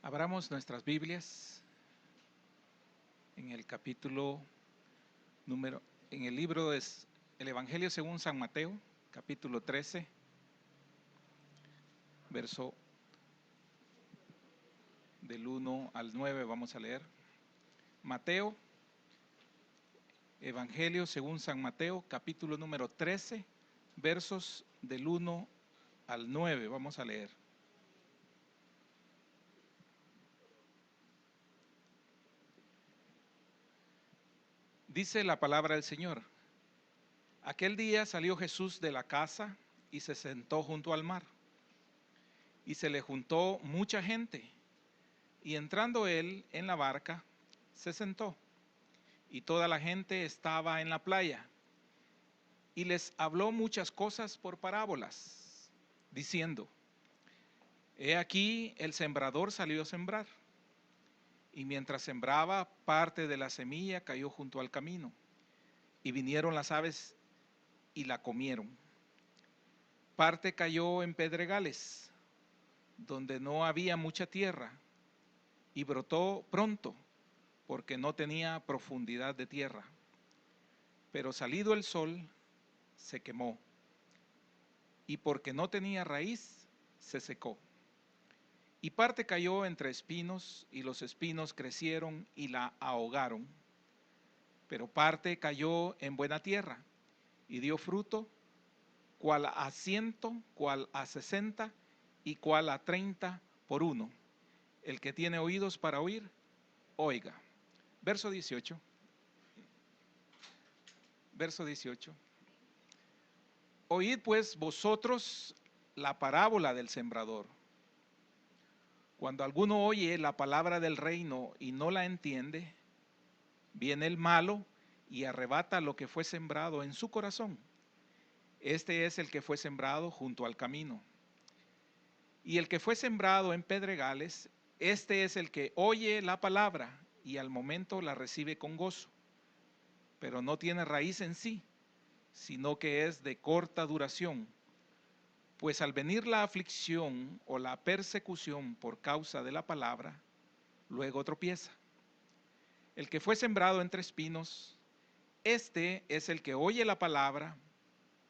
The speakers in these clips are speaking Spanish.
Abramos nuestras Biblias en el capítulo número, en el libro es el Evangelio según San Mateo, capítulo 13, verso del 1 al 9, vamos a leer. Mateo, Evangelio según San Mateo, capítulo número 13, versos del 1 al 9, vamos a leer. Dice la palabra del Señor: Aquel día salió Jesús de la casa y se sentó junto al mar. Y se le juntó mucha gente, y entrando él en la barca, se sentó, y toda la gente estaba en la playa. Y les habló muchas cosas por parábolas, diciendo: He aquí el sembrador salió a sembrar. Y mientras sembraba, parte de la semilla cayó junto al camino, y vinieron las aves y la comieron. Parte cayó en pedregales, donde no había mucha tierra, y brotó pronto, porque no tenía profundidad de tierra. Pero salido el sol, se quemó, y porque no tenía raíz, se secó. Y parte cayó entre espinos, y los espinos crecieron y la ahogaron. Pero parte cayó en buena tierra, y dio fruto, cual a 100, cual a 60, y cual a 30 por uno. El que tiene oídos para oír, oiga. Verso 18. Verso 18. Oíd pues vosotros la parábola del sembrador. Cuando alguno oye la palabra del reino y no la entiende, viene el malo y arrebata lo que fue sembrado en su corazón. Este es el que fue sembrado junto al camino. Y el que fue sembrado en pedregales, este es el que oye la palabra y al momento la recibe con gozo, pero no tiene raíz en sí, sino que es de corta duración. Pues al venir la aflicción o la persecución por causa de la palabra, luego tropieza. El que fue sembrado entre espinos, este es el que oye la palabra,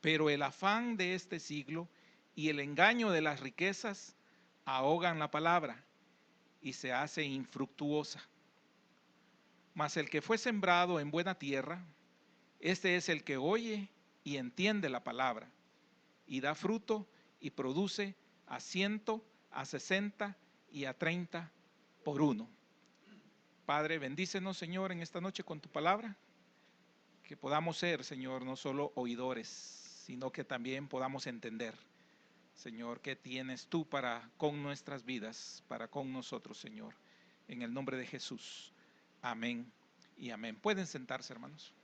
pero el afán de este siglo y el engaño de las riquezas ahogan la palabra y se hace infructuosa. Mas el que fue sembrado en buena tierra, este es el que oye y entiende la palabra, y da fruto y produce a 100, a 60 y a 30 por uno. Padre, bendícenos, Señor, en esta noche con tu palabra, que podamos ser, Señor, no solo oidores, sino que también podamos entender, Señor, qué tienes tú para con nuestras vidas, para con nosotros, Señor. En el nombre de Jesús. Amén y amén. Pueden sentarse, hermanos.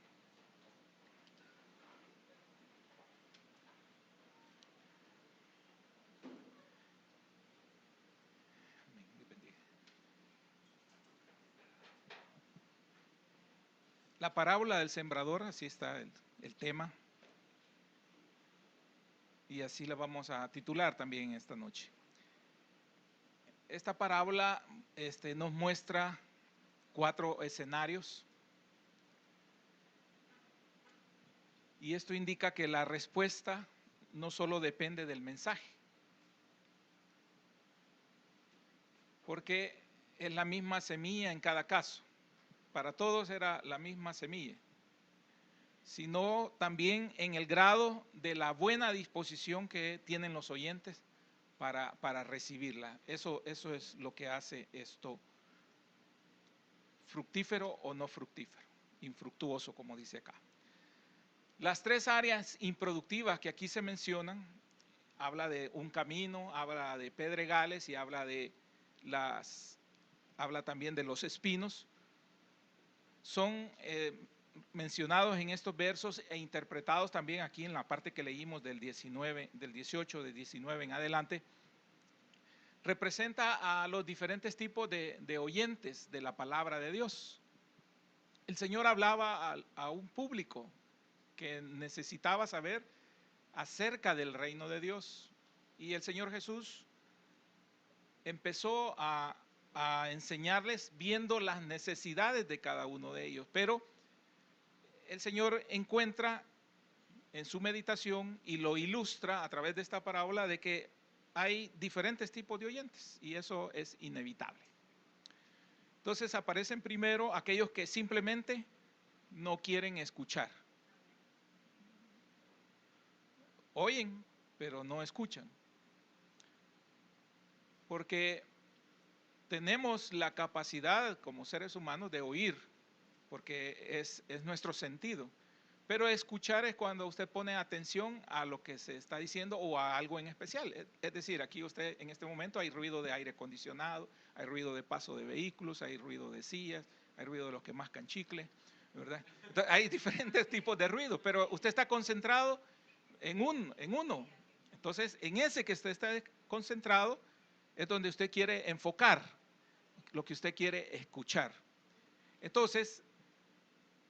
La parábola del sembrador, así está el tema. Y así la vamos a titular también esta noche. Esta parábola nos muestra 4 escenarios. Y esto indica que la respuesta no solo depende del mensaje, porque es la misma semilla en cada caso. Para todos era la misma semilla, sino también en el grado de la buena disposición que tienen los oyentes para recibirla. Eso es lo que hace esto fructífero o no fructífero, infructuoso, como dice acá. Las 3 áreas improductivas que aquí se mencionan, habla de un camino, habla de pedregales y habla también de los espinos, son mencionados en estos versos e interpretados también aquí en la parte que leímos del 19, del 18, del 19 en adelante. Representa a los diferentes tipos de oyentes de la palabra de Dios. El Señor hablaba a un público que necesitaba saber acerca del reino de Dios. Y el Señor Jesús empezó a a enseñarles viendo las necesidades de cada uno de ellos. Pero el Señor encuentra en su meditación y lo ilustra a través de esta parábola de que hay diferentes tipos de oyentes y eso es inevitable. Entonces aparecen primero aquellos que simplemente no quieren escuchar. Oyen, pero no escuchan. Porque tenemos la capacidad como seres humanos de oír, porque es nuestro sentido. Pero escuchar es cuando usted pone atención a lo que se está diciendo o a algo en especial. Es decir, aquí usted en este momento hay ruido de aire acondicionado, hay ruido de paso de vehículos, hay ruido de sillas, hay ruido de los que mascan chicle, ¿verdad? Entonces, hay diferentes tipos de ruido, pero usted está concentrado en uno. Entonces, en ese que usted está concentrado es donde usted quiere enfocar lo que usted quiere escuchar. Entonces,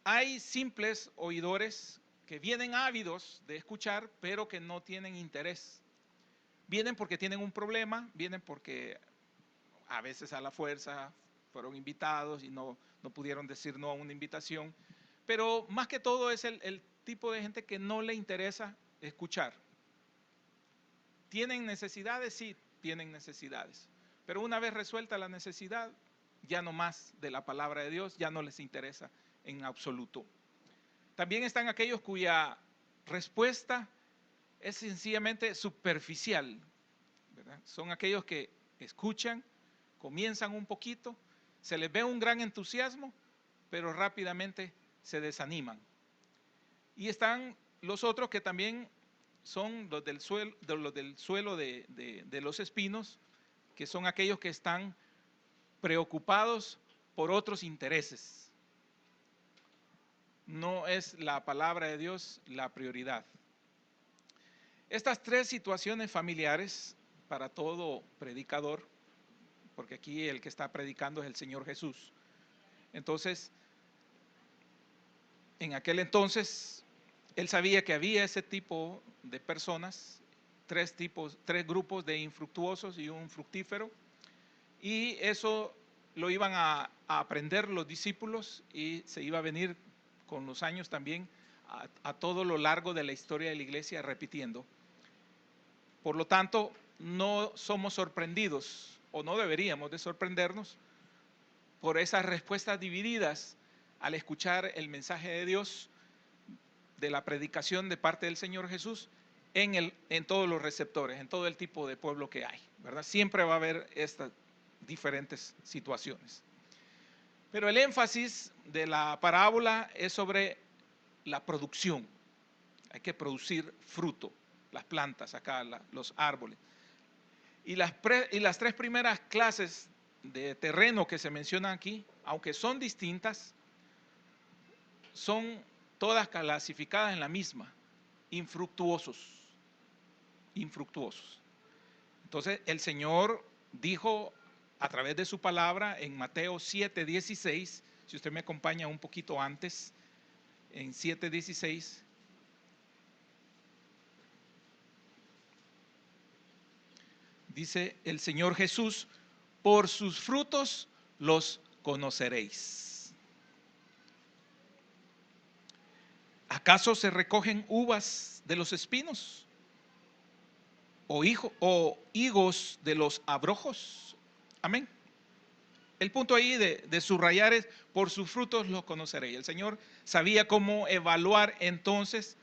hay simples oidores que vienen ávidos de escuchar, pero que no tienen interés. Vienen porque tienen un problema, vienen porque a veces a la fuerza fueron invitados y no pudieron decir no a una invitación. Pero más que todo es el tipo de gente que no le interesa escuchar. ¿Tienen necesidades? Sí, tienen necesidades. Pero una vez resuelta la necesidad, ya no más de la palabra de Dios, ya no les interesa en absoluto. También están aquellos cuya respuesta es sencillamente superficial, ¿verdad? Son aquellos que escuchan, comienzan un poquito, se les ve un gran entusiasmo, pero rápidamente se desaniman. Y están los otros que también son los del suelo de los espinos, que son aquellos que están preocupados por otros intereses. No es la palabra de Dios la prioridad. Estas tres situaciones familiares para todo predicador, porque aquí el que está predicando es el Señor Jesús. Entonces, en aquel entonces, él sabía que había ese tipo de personas, tres grupos de infructuosos y un fructífero, y eso lo iban a aprender los discípulos y se iba a venir con los años también a todo lo largo de la historia de la iglesia repitiendo. Por lo tanto, no somos sorprendidos o no deberíamos de sorprendernos por esas respuestas divididas al escuchar el mensaje de Dios, de la predicación de parte del Señor Jesús en todos los receptores, en todo el tipo de pueblo que hay, ¿verdad? Siempre va a haber estas diferentes situaciones. Pero el énfasis de la parábola es sobre la producción. Hay que producir fruto, las plantas acá, los árboles. Y las tres primeras clases de terreno que se mencionan aquí, aunque son distintas, son todas clasificadas en la misma, infructuosos. Infructuosos. Entonces el Señor dijo a través de su palabra en Mateo 7:16, si usted me acompaña un poquito antes, en 7:16, dice el Señor Jesús, por sus frutos los conoceréis. ¿Acaso se recogen uvas de los espinos? ¿O higos de los abrojos? Amén. El punto ahí de subrayar es, por sus frutos los conoceréis. El Señor sabía cómo evaluar entonces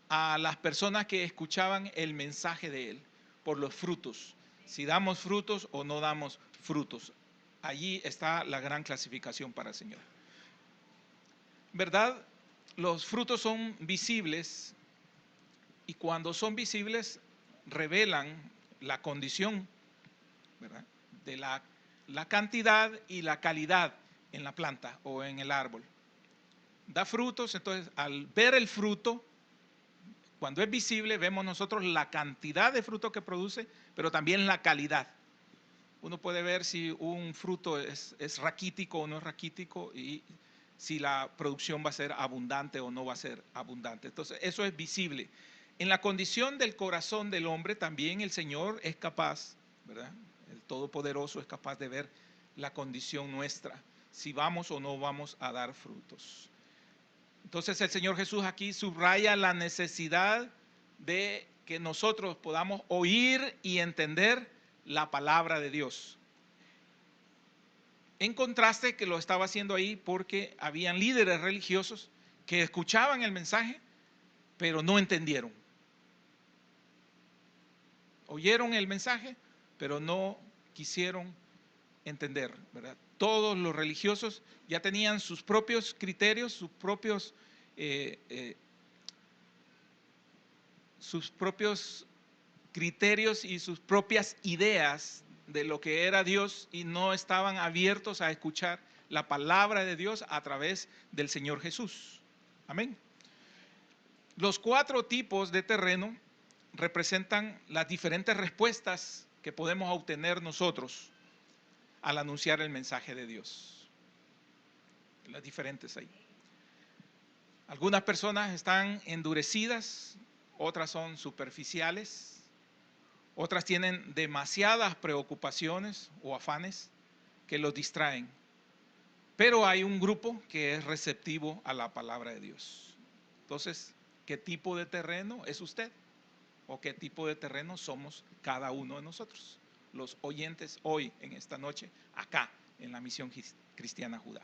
a las personas que escuchaban el mensaje de Él, por los frutos. Si damos frutos o no damos frutos. Allí está la gran clasificación para el Señor. ¿Verdad? Los frutos son visibles y cuando son visibles revelan la condición, ¿verdad?, de la cantidad y la calidad en la planta o en el árbol. Da frutos, entonces al ver el fruto, cuando es visible, vemos nosotros la cantidad de fruto que produce, pero también la calidad. Uno puede ver si un fruto es raquítico o no es raquítico y si la producción va a ser abundante o no va a ser abundante. Entonces, eso es visible. En la condición del corazón del hombre también el Señor es capaz, ¿verdad? El Todopoderoso es capaz de ver la condición nuestra, si vamos o no vamos a dar frutos. Entonces el Señor Jesús aquí subraya la necesidad de que nosotros podamos oír y entender la palabra de Dios. En contraste, que lo estaba haciendo ahí porque habían líderes religiosos que escuchaban el mensaje, pero no entendieron. Oyeron el mensaje, pero no quisieron entender, ¿verdad? Todos los religiosos ya tenían sus propios criterios, sus propios criterios y sus propias ideas de lo que era Dios, y no estaban abiertos a escuchar la palabra de Dios a través del Señor Jesús. Amén. Los 4 tipos de terreno representan las diferentes respuestas que podemos obtener nosotros al anunciar el mensaje de Dios. Las diferentes ahí. Algunas personas están endurecidas, otras son superficiales, otras tienen demasiadas preocupaciones o afanes que los distraen. Pero hay un grupo que es receptivo a la palabra de Dios. Entonces, ¿qué tipo de terreno es usted? ¿O qué tipo de terreno somos cada uno de nosotros, los oyentes hoy, en esta noche, acá, en la Misión Cristiana Judá?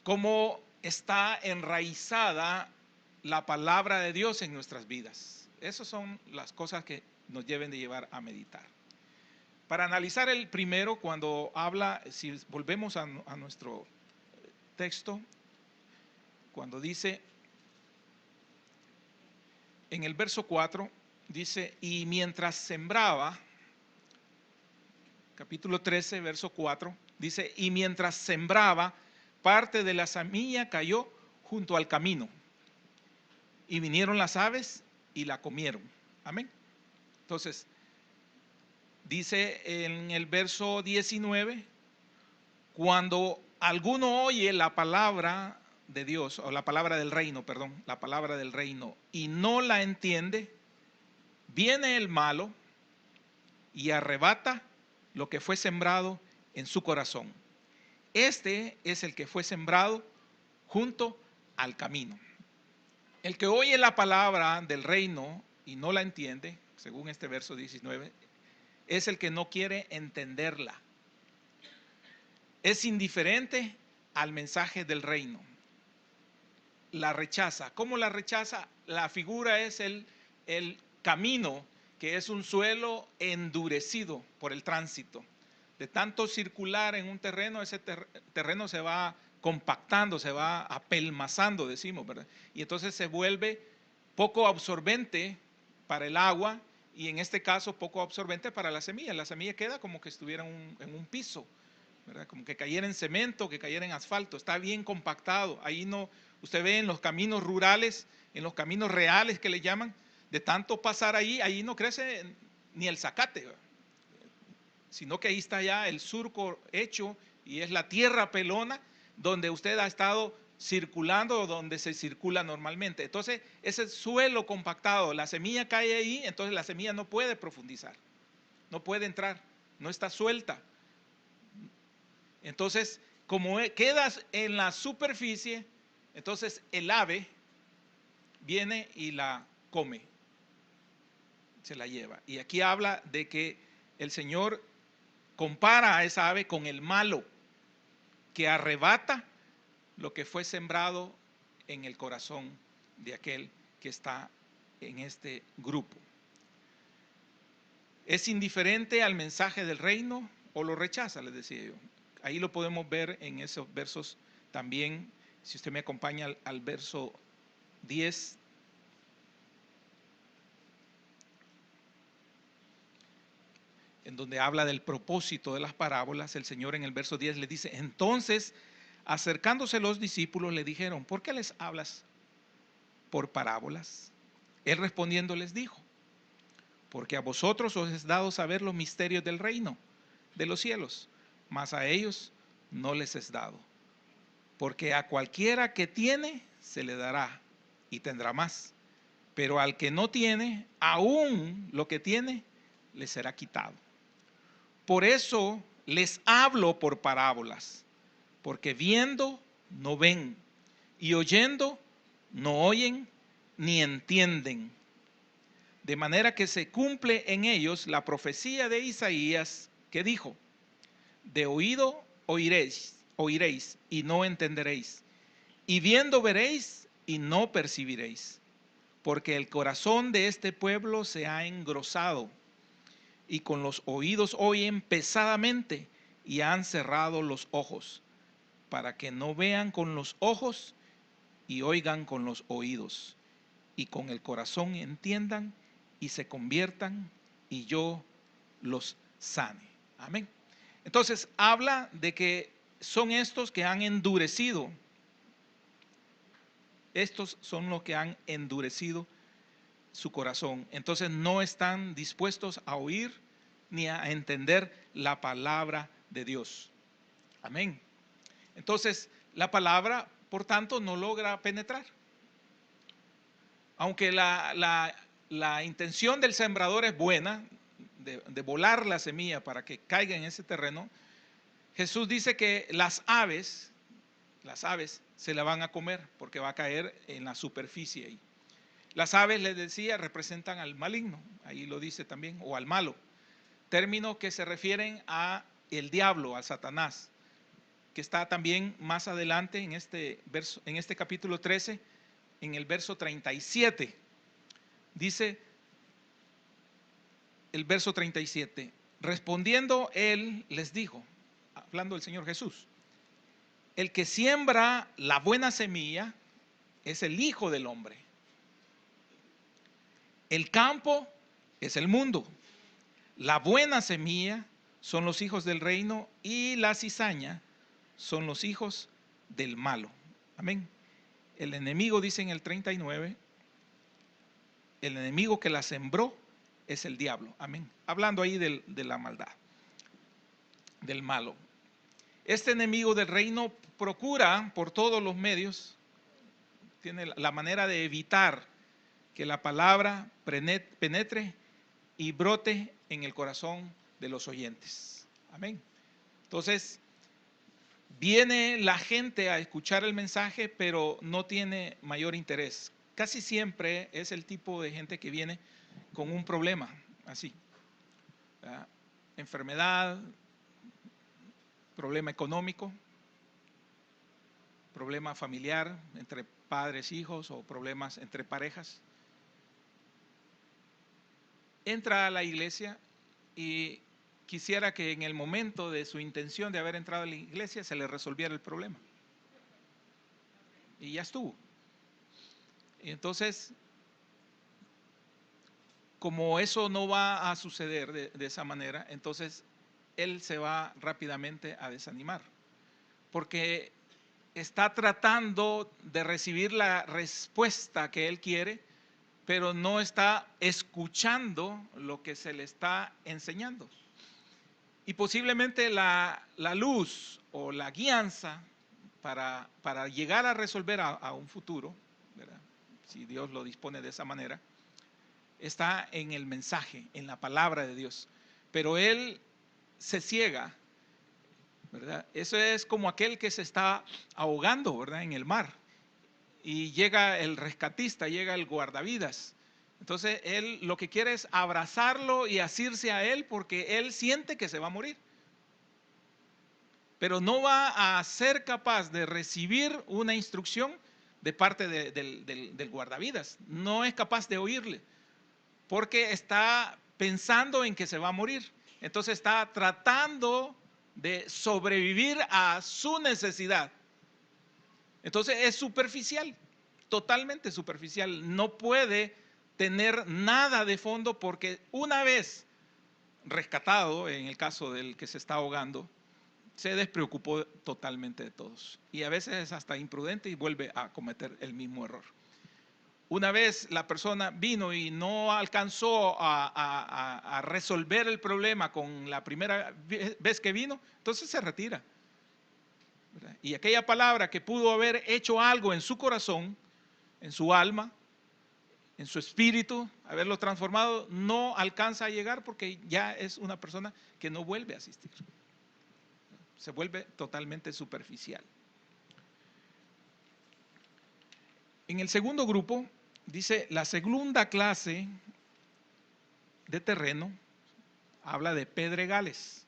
¿Cómo está enraizada la palabra de Dios en nuestras vidas? Esas son las cosas que nos deben de llevar a meditar. Para analizar el primero, cuando habla, si volvemos a nuestro texto, cuando dice, en el verso 4, dice, y mientras sembraba, capítulo 13, verso 4, dice, y mientras sembraba, parte de la semilla cayó junto al camino, y vinieron las aves y la comieron. Amén. Entonces, dice en el verso 19, cuando alguno oye la palabra de Dios, o la palabra del reino, perdón, la palabra del reino, y no la entiende, viene el malo y arrebata lo que fue sembrado en su corazón. Este es el que fue sembrado junto al camino. El que oye la palabra del reino y no la entiende, según este verso 19, es el que no quiere entenderla. Es indiferente al mensaje del reino. La rechaza. ¿Cómo la rechaza? La figura es el camino, que es un suelo endurecido por el tránsito. De tanto circular en un terreno, ese terreno se va compactando, se va apelmazando, decimos, ¿verdad? Y entonces se vuelve poco absorbente para el agua, y en este caso poco absorbente para la semilla. La semilla queda como que estuviera en un piso, ¿verdad? Como que cayera en cemento, que cayera en asfalto. Está bien compactado. Ahí no, usted ve en los caminos rurales, en los caminos reales que le llaman, de tanto pasar ahí no crece ni el zacate, ¿verdad? Sino que ahí está ya el surco hecho, y es la tierra pelona donde usted ha estado circulando, o donde se circula normalmente. Entonces, ese suelo compactado, la semilla cae ahí, entonces la semilla no puede profundizar, no puede entrar, no está suelta. Entonces, como quedas en la superficie, entonces el ave viene y la come, se la lleva. Y aquí habla de que el Señor compara a esa ave con el malo, que arrebata lo que fue sembrado en el corazón de aquel que está en este grupo. ¿Es indiferente al mensaje del reino o lo rechaza? Les decía yo. Ahí lo podemos ver en esos versos también. Si usted me acompaña al verso 10. En donde habla del propósito de las parábolas, el Señor en el verso 10 le dice, entonces, acercándose los discípulos le dijeron, ¿por qué les hablas por parábolas? Él respondiendo les dijo, porque a vosotros os es dado saber los misterios del reino de los cielos, mas a ellos no les es dado. Porque a cualquiera que tiene, se le dará y tendrá más. Pero al que no tiene, aún lo que tiene, le será quitado. Por eso les hablo por parábolas, porque viendo no ven, y oyendo no oyen ni entienden. De manera que se cumple en ellos la profecía de Isaías que dijo: de oído oiréis y no entenderéis, y viendo veréis y no percibiréis, porque el corazón de este pueblo se ha engrosado, y con los oídos oyen pesadamente, y han cerrado los ojos, para que no vean con los ojos y oigan con los oídos, y con el corazón entiendan y se conviertan, y yo los sane. Amén. Entonces habla de que son estos que han endurecido. Estos son los que han endurecido su corazón. Entonces no están dispuestos a oír ni a entender la palabra de Dios. Amén. Entonces la palabra, por tanto, no logra penetrar. Aunque la intención del sembrador es buena, de volar la semilla para que caiga en ese terreno, Jesús dice que las aves se la van a comer porque va a caer en la superficie ahí. Las aves, les decía, representan al maligno, ahí lo dice también, o al malo, términos que se refieren a el diablo, a Satanás, que está también más adelante en este verso, en este capítulo 13, en el verso 37. Dice el verso 37, respondiendo él les dijo, hablando el Señor Jesús: el que siembra la buena semilla es el Hijo del Hombre. El campo es el mundo. La buena semilla son los hijos del reino, y la cizaña son los hijos del malo. Amén. El enemigo, dice en el 39, el enemigo que la sembró es el diablo. Amén. Hablando ahí de la maldad, del malo. Este enemigo del reino procura por todos los medios, tiene la manera de evitar que la palabra penetre y brote en el corazón de los oyentes. Amén. Entonces, viene la gente a escuchar el mensaje, pero no tiene mayor interés. Casi siempre es el tipo de gente que viene con un problema, así, ¿verdad? Enfermedad, problema económico, problema familiar entre padres, hijos, o problemas entre parejas. Entra a la iglesia y quisiera que en el momento de su intención de haber entrado a la iglesia se le resolviera el problema. Y ya estuvo. Y entonces, como eso no va a suceder de esa manera, entonces él se va rápidamente a desanimar, porque está tratando de recibir la respuesta que él quiere, pero no está escuchando lo que se le está enseñando. Y posiblemente la luz o la guianza para llegar a resolver a un futuro, ¿verdad?, si Dios lo dispone de esa manera, está en el mensaje, en la palabra de Dios. Pero él se ciega, ¿verdad? Eso es como aquel que se está ahogando, ¿verdad?, en el mar, y llega el rescatista, llega el guardavidas. Entonces él lo que quiere es abrazarlo y asirse a él, porque él siente que se va a morir, pero no va a ser capaz de recibir una instrucción de parte del guardavidas. No es capaz de oírle, porque está pensando en que se va a morir. Entonces está tratando de sobrevivir a su necesidad. Entonces es superficial, totalmente superficial. No puede tener nada de fondo, porque una vez rescatado, en el caso del que se está ahogando, se despreocupó totalmente de todos. Y a veces es hasta imprudente y vuelve a cometer el mismo error. Una vez la persona vino y no alcanzó a resolver el problema con la primera vez que vino, entonces se retira, ¿verdad? Y aquella palabra que pudo haber hecho algo en su corazón, en su alma, en su espíritu, haberlo transformado, no alcanza a llegar, porque ya es una persona que no vuelve a asistir. se vuelve totalmente superficial. En el segundo grupo, dice, la segunda clase de terreno habla de pedregales.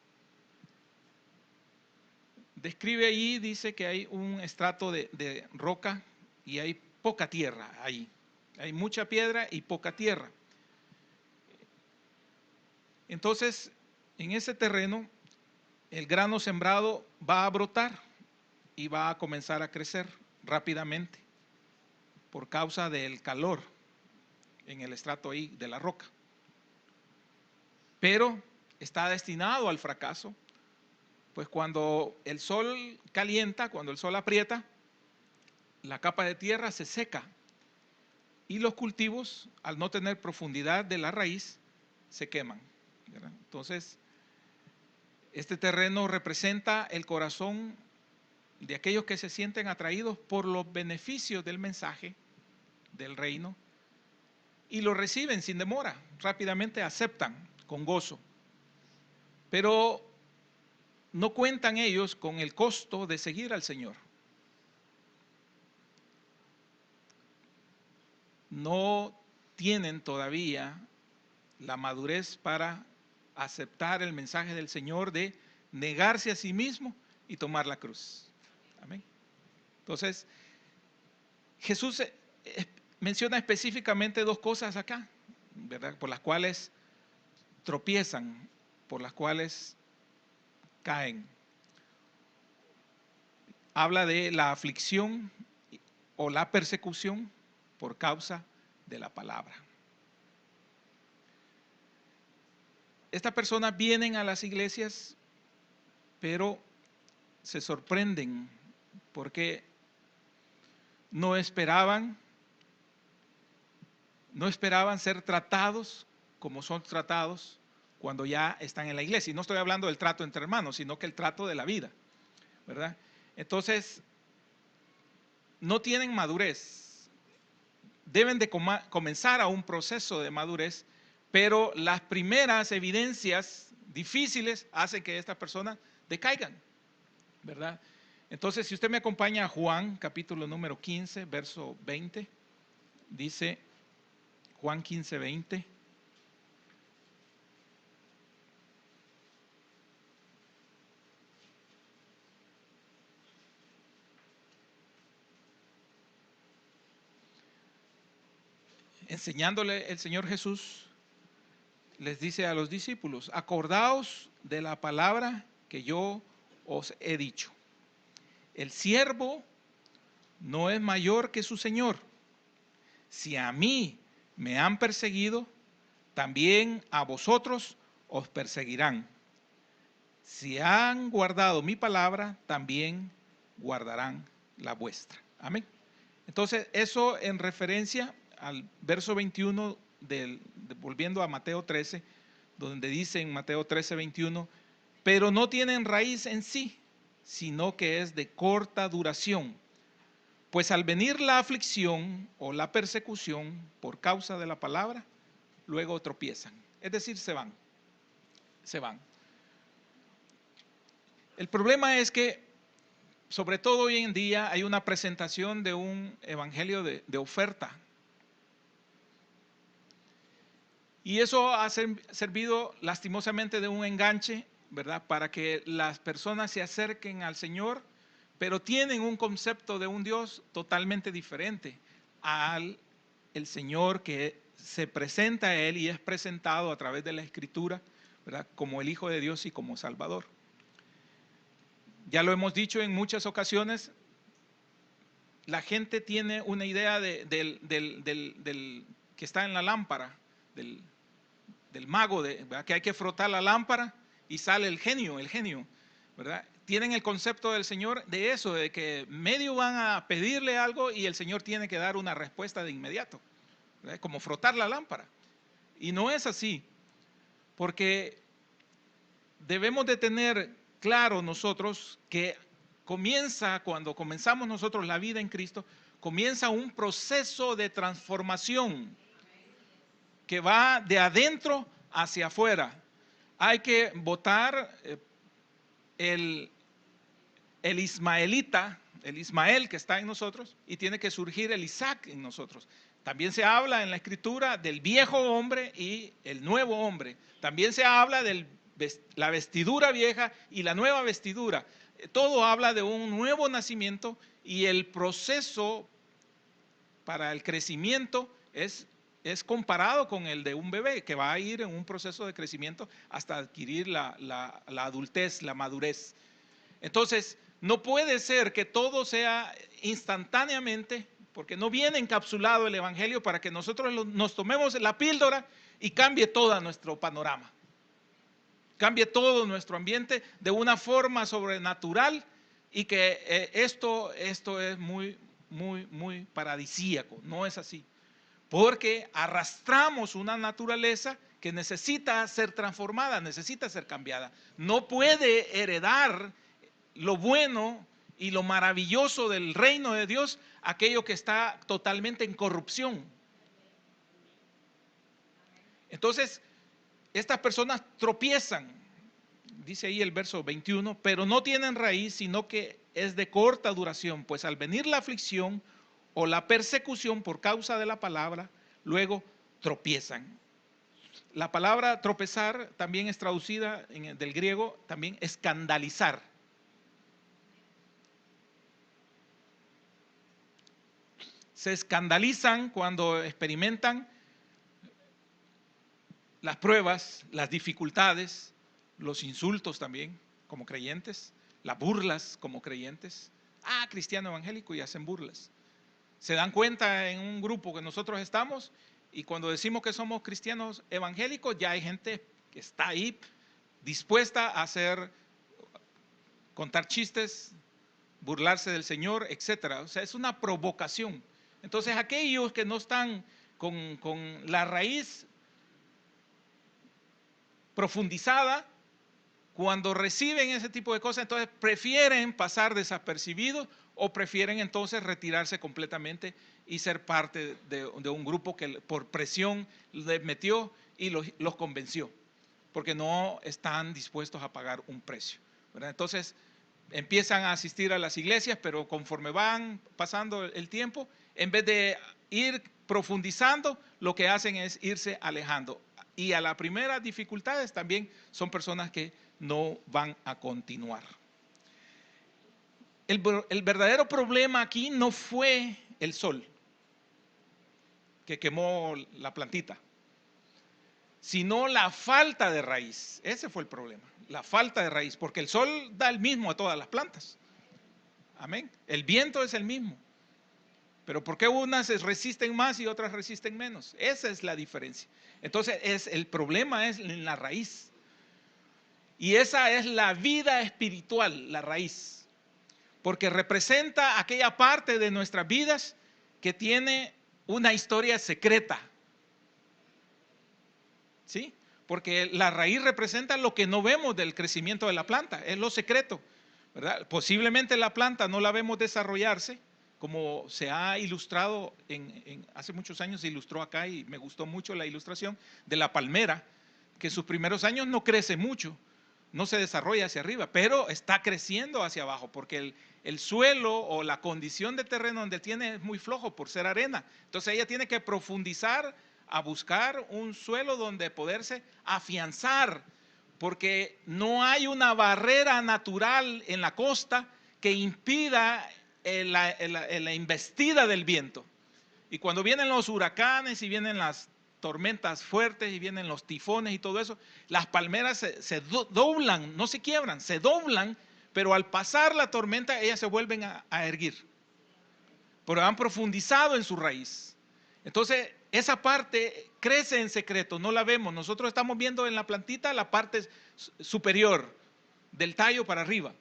Describe ahí, dice que hay un estrato de roca y hay poca tierra ahí. Hay mucha piedra y poca tierra. Entonces, en ese terreno, el grano sembrado va a brotar y va a comenzar a crecer rápidamente por causa del calor en el estrato ahí de la roca. Pero está destinado al fracaso, pues cuando el sol calienta, cuando el sol aprieta, la capa de tierra se seca y los cultivos, al no tener profundidad de la raíz, se queman, ¿verdad? Entonces, este terreno representa el corazón de aquellos que se sienten atraídos por los beneficios del mensaje del reino y lo reciben sin demora, rápidamente aceptan con gozo. Pero no cuentan ellos con el costo de seguir al Señor. No tienen todavía la madurez para aceptar el mensaje del Señor de negarse a sí mismo y tomar la cruz. Amén. Entonces, Jesús menciona específicamente dos cosas acá, ¿verdad? Por las cuales tropiezan, por las cuales caen. Habla de la aflicción o la persecución por causa de la palabra. Estas personas vienen a las iglesias, pero se sorprenden porque no esperaban ser tratados como son tratados cuando ya están en la iglesia. Y no estoy hablando del trato entre hermanos, sino que el trato de la vida, ¿verdad? Entonces, no tienen madurez. Deben de comenzar a un proceso de madurez, pero las primeras evidencias difíciles hacen que estas personas decaigan, ¿verdad? Entonces, si usted me acompaña a Juan, capítulo número 15, verso 20, dice Juan 15, 20. Enseñándole el Señor Jesús, les dice a los discípulos, acordaos de la palabra que yo os he dicho. El siervo no es mayor que su Señor. Si a mí me han perseguido, también a vosotros os perseguirán. Si han guardado mi palabra, también guardarán la vuestra. Amén. Entonces, eso en referencia al verso 21, volviendo a Mateo 13, donde dice en Mateo 13, 21, pero no tienen raíz en sí, sino que es de corta duración. Pues al venir la aflicción o la persecución por causa de la palabra, luego tropiezan. Es decir, se van. El problema es que, sobre todo hoy en día, hay una presentación de un evangelio de oferta. Y eso ha servido lastimosamente de un enganche, ¿verdad? Para que las personas se acerquen al Señor, pero tienen un concepto de un Dios totalmente diferente al el Señor que se presenta a Él y es presentado a través de la Escritura, ¿verdad? Como el Hijo de Dios y como Salvador. Ya lo hemos dicho en muchas ocasiones, la gente tiene una idea del que está en la lámpara, del mago, ¿verdad? Que hay que frotar la lámpara y sale el genio, ¿verdad? Tienen el concepto del Señor de eso, de que medio van a pedirle algo y el Señor tiene que dar una respuesta de inmediato, ¿verdad? Como frotar la lámpara. Y no es así, porque debemos de tener claro nosotros que cuando comenzamos nosotros la vida en Cristo, comienza un proceso de transformación que va de adentro hacia afuera. Hay que botar el ismaelita, el Ismael que está en nosotros, y tiene que surgir el Isaac en nosotros. También se habla en la Escritura del viejo hombre y el nuevo hombre. También se habla de la vestidura vieja y la nueva vestidura. Todo habla de un nuevo nacimiento, y el proceso para el crecimiento es comparado con el de un bebé que va a ir en un proceso de crecimiento hasta adquirir la adultez, la madurez. Entonces, no puede ser que todo sea instantáneamente, porque no viene encapsulado el Evangelio para que nosotros nos tomemos la píldora y cambie todo nuestro panorama, cambie todo nuestro ambiente de una forma sobrenatural, y que esto es muy paradisíaco. No es así, porque arrastramos una naturaleza que necesita ser transformada, necesita ser cambiada. No puede heredar lo bueno y lo maravilloso del reino de Dios aquello que está totalmente en corrupción. Entonces, estas personas tropiezan, dice ahí el verso 21, pero no tienen raíz, sino que es de corta duración, pues al venir la aflicción o la persecución por causa de la palabra, luego tropiezan. La palabra tropezar también es traducida del griego, también escandalizar. Se escandalizan cuando experimentan las pruebas, las dificultades, los insultos también como creyentes, las burlas como creyentes. Ah, cristiano evangélico, y hacen burlas. Se dan cuenta en un grupo que nosotros estamos, y cuando decimos que somos cristianos evangélicos, ya hay gente que está ahí dispuesta a contar chistes, burlarse del Señor, etcétera. O sea, es una provocación. Entonces, aquellos que no están con la raíz profundizada, cuando reciben ese tipo de cosas, entonces prefieren pasar desapercibidos, o prefieren entonces retirarse completamente y ser parte de un grupo que por presión les metió y los convenció, porque no están dispuestos a pagar un precio, ¿verdad? Entonces empiezan a asistir a las iglesias, pero conforme van pasando el tiempo, en vez de ir profundizando, lo que hacen es irse alejando. Y a las primeras dificultades también son personas que no van a continuar. El verdadero problema aquí no fue el sol que quemó la plantita, sino la falta de raíz. Ese fue el problema, la falta de raíz, porque el sol da el mismo a todas las plantas. Amén. El viento es el mismo. Pero ¿por qué unas resisten más y otras resisten menos? Esa es la diferencia. Entonces, el problema es en la raíz. Y esa es la vida espiritual, la raíz. Porque representa aquella parte de nuestras vidas que tiene una historia secreta. ¿Sí? Porque la raíz representa lo que no vemos del crecimiento de la planta, es lo secreto, ¿verdad? Posiblemente la planta no la vemos desarrollarse, como se ha ilustrado hace muchos años. Se ilustró acá y me gustó mucho la ilustración de la palmera, que en sus primeros años no crece mucho, no se desarrolla hacia arriba, pero está creciendo hacia abajo, porque el suelo o la condición de terreno donde tiene es muy flojo por ser arena. Entonces ella tiene que profundizar a buscar un suelo donde poderse afianzar, porque no hay una barrera natural en la costa que impida la embestida del viento. Y cuando vienen los huracanes y vienen las tormentas fuertes y vienen los tifones y todo eso, las palmeras se doblan, no se quiebran, se doblan, pero al pasar la tormenta ellas se vuelven a erguir, pero han profundizado en su raíz. Entonces esa parte crece en secreto, no la vemos. Nosotros estamos viendo en la plantita la parte superior del tallo para arriba,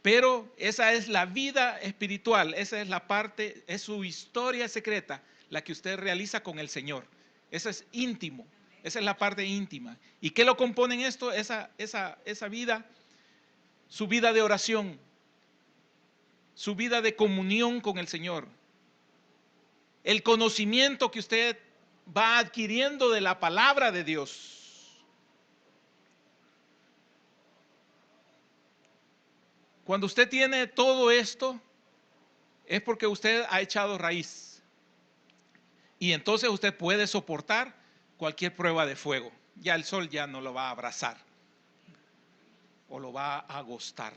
pero esa es la vida espiritual, esa es la parte, es su historia secreta, la que usted realiza con el Señor. Eso es íntimo, esa es la parte íntima. ¿Y qué lo componen esto? Esa vida, su vida de oración, su vida de comunión con el Señor, el conocimiento que usted va adquiriendo de la palabra de Dios. Cuando usted tiene todo esto, es porque usted ha echado raíz. Y entonces usted puede soportar cualquier prueba de fuego. Ya el sol ya no lo va a abrazar o lo va a agostar.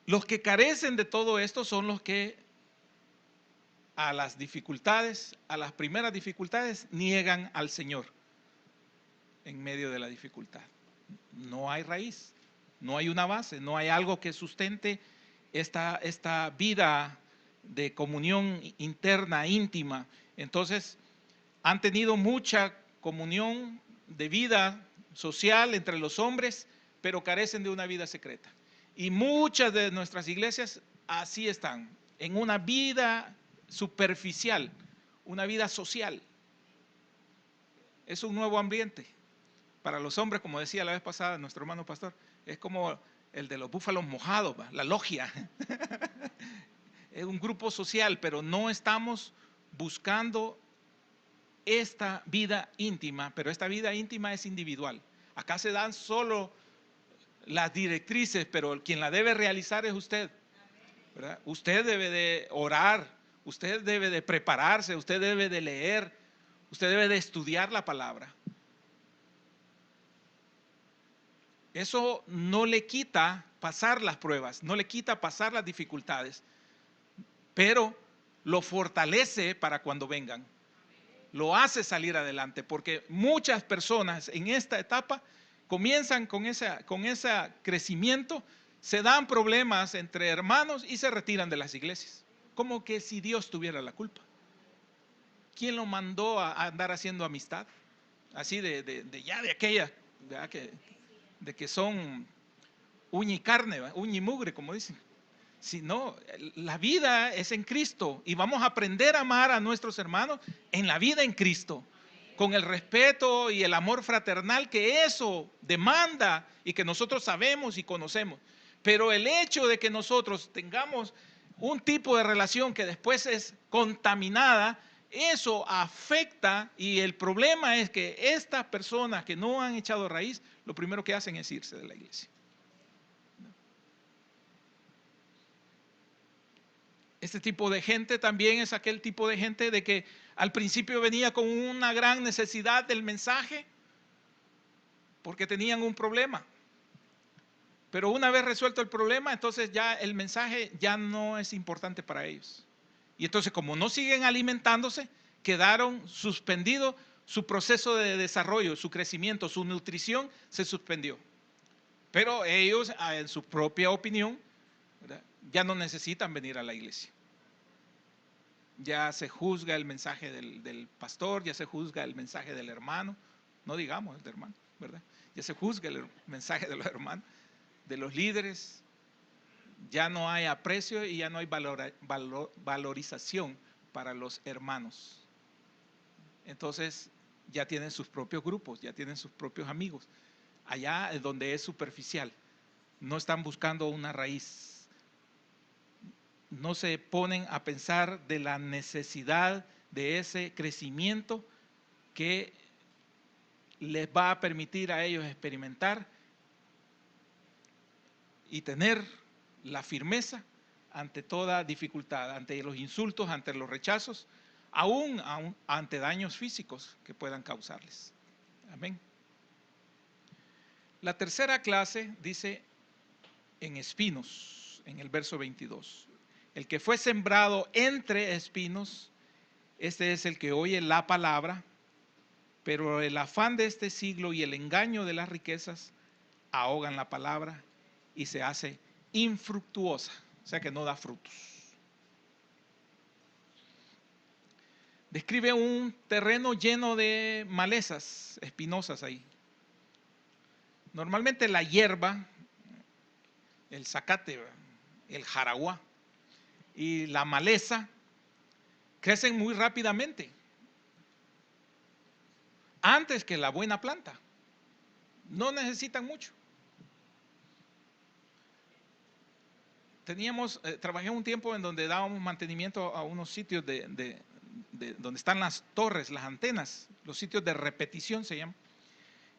Los que carecen de todo esto son los que a las dificultades, a las primeras dificultades, niegan al Señor en medio de la dificultad. No hay raíz, no hay una base, no hay algo que sustente esta vida de comunión interna, íntima. Entonces, han tenido mucha comunión de vida social entre los hombres, pero carecen de una vida secreta. Y muchas de nuestras iglesias así están, en una vida superficial, una vida social. Es un nuevo ambiente. Para los hombres, como decía la vez pasada nuestro hermano pastor, es como el de los búfalos mojados, la logia. Es un grupo social, pero no estamos buscando esta vida íntima, pero esta vida íntima es individual. Acá se dan solo las directrices, pero quien la debe realizar es usted, ¿verdad? Usted debe de orar, usted debe de prepararse, usted debe de leer, usted debe de estudiar la palabra. Eso no le quita pasar las pruebas, no le quita pasar las dificultades, pero lo fortalece para cuando vengan. Lo hace salir adelante, porque muchas personas en esta etapa comienzan con ese crecimiento, se dan problemas entre hermanos y se retiran de las iglesias, como que si Dios tuviera la culpa. ¿Quién lo mandó a andar haciendo amistad? Así de aquella, de que son uña y carne, uña y mugre, como dicen. Si no, la vida es en Cristo y vamos a aprender a amar a nuestros hermanos en la vida en Cristo, con el respeto y el amor fraternal que eso demanda y que nosotros sabemos y conocemos. Pero el hecho de que nosotros tengamos un tipo de relación que después es contaminada, eso afecta, y el problema es que estas personas que no han echado raíz, lo primero que hacen es irse de la iglesia. Este tipo de gente también es aquel tipo de gente de que al principio venía con una gran necesidad del mensaje porque tenían un problema. Pero una vez resuelto el problema, entonces ya el mensaje ya no es importante para ellos. Y entonces, como no siguen alimentándose, quedaron suspendidos su proceso de desarrollo, su crecimiento, su nutrición se suspendió. Pero ellos, en su propia opinión, ¿verdad?, ya no necesitan venir a la iglesia. Ya se juzga el mensaje del pastor, ya se juzga el mensaje del hermano, no digamos el hermano, ¿verdad? Ya se juzga el mensaje de los hermanos, de los líderes. Ya no hay aprecio y ya no hay valorización para los hermanos. Entonces ya tienen sus propios grupos, ya tienen sus propios amigos. Allá es donde es superficial. No están buscando una raíz. No se ponen a pensar de la necesidad de ese crecimiento que les va a permitir a ellos experimentar y tener la firmeza ante toda dificultad, ante los insultos, ante los rechazos, aún ante daños físicos que puedan causarles. Amén. La tercera clase dice en espinos, en el verso 22. El que fue sembrado entre espinos, este es el que oye la palabra, pero el afán de este siglo y el engaño de las riquezas ahogan la palabra y se hace infructuosa, o sea que no da frutos. Describe un terreno lleno de malezas espinosas ahí. Normalmente la hierba, el zacate, el jaraguá y la maleza crecen muy rápidamente, antes que la buena planta. No necesitan mucho. Trabajé un tiempo en donde dábamos mantenimiento a unos sitios donde están las torres, las antenas, los sitios de repetición se llaman.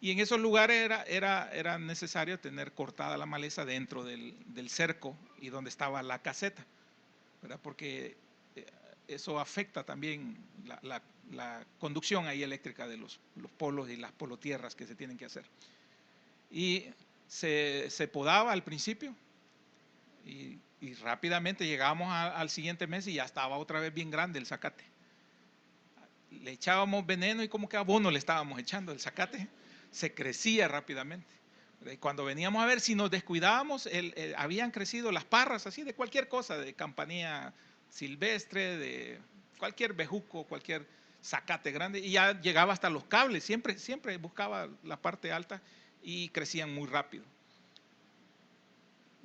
Y en esos lugares era necesario tener cortada la maleza dentro del cerco y donde estaba la caseta, ¿verdad? Porque eso afecta también la conducción ahí eléctrica de los polos y las polotierras que se tienen que hacer. Y se podaba al principio y rápidamente llegábamos al siguiente mes y ya estaba otra vez bien grande el zacate. Le echábamos veneno y como que abono le estábamos echando. El zacate se crecía rápidamente. Y cuando veníamos a ver, si nos descuidábamos, habían crecido las parras así de cualquier cosa, de campanilla silvestre, de cualquier bejuco, cualquier zacate grande, y ya llegaba hasta los cables. Siempre buscaba la parte alta y crecían muy rápido.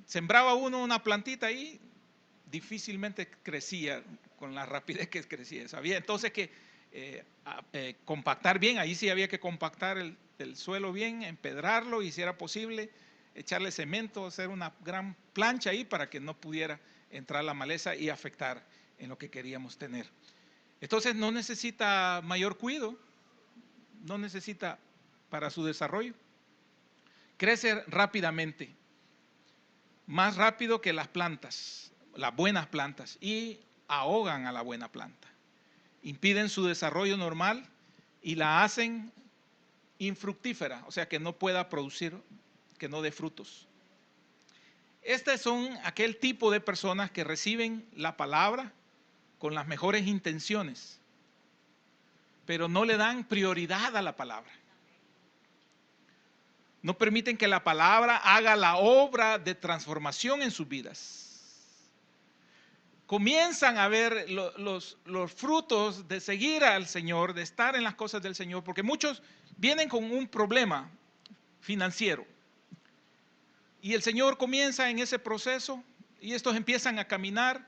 Sembraba uno una plantita ahí, difícilmente crecía con la rapidez que crecía. Sabía entonces que compactar bien, ahí sí había que compactar el suelo bien, empedrarlo y si era posible echarle cemento, hacer una gran plancha ahí para que no pudiera entrar la maleza y afectar en lo que queríamos tener. Entonces no necesita mayor cuidado, no necesita para su desarrollo. Crece rápidamente, más rápido que las plantas, las buenas plantas, y ahogan a la buena planta. Impiden su desarrollo normal y la hacen infructífera, o sea que no pueda producir, que no dé frutos. Estas son aquel tipo de personas que reciben la palabra con las mejores intenciones, pero no le dan prioridad a la palabra. No permiten que la palabra haga la obra de transformación en sus vidas. Comienzan a ver los frutos de seguir al Señor, de estar en las cosas del Señor, porque muchos vienen con un problema financiero. Y el Señor comienza en ese proceso y estos empiezan a caminar,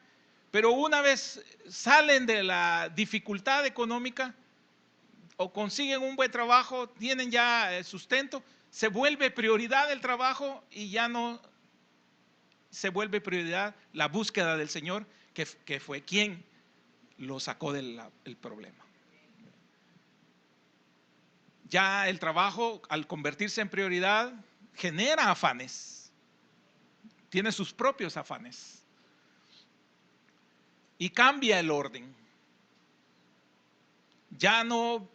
pero una vez salen de la dificultad económica o consiguen un buen trabajo, tienen ya sustento, se vuelve prioridad el trabajo y ya no se vuelve prioridad la búsqueda del Señor, que fue quien lo sacó del problema. Ya el trabajo, al convertirse en prioridad, genera afanes, tiene sus propios afanes y cambia el orden. Ya no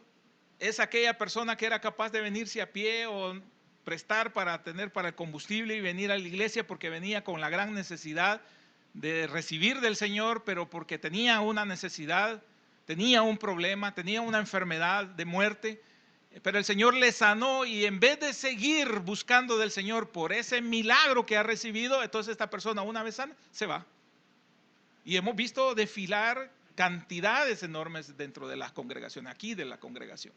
es aquella persona que era capaz de venirse a pie o prestar para tener para el combustible y venir a la iglesia porque venía con la gran necesidad de recibir del Señor, pero porque tenía una necesidad, tenía un problema, tenía una enfermedad de muerte, pero el Señor le sanó y en vez de seguir buscando del Señor por ese milagro que ha recibido, entonces esta persona una vez sana se va. Y hemos visto desfilar cantidades enormes dentro de las congregaciones, aquí de la congregación.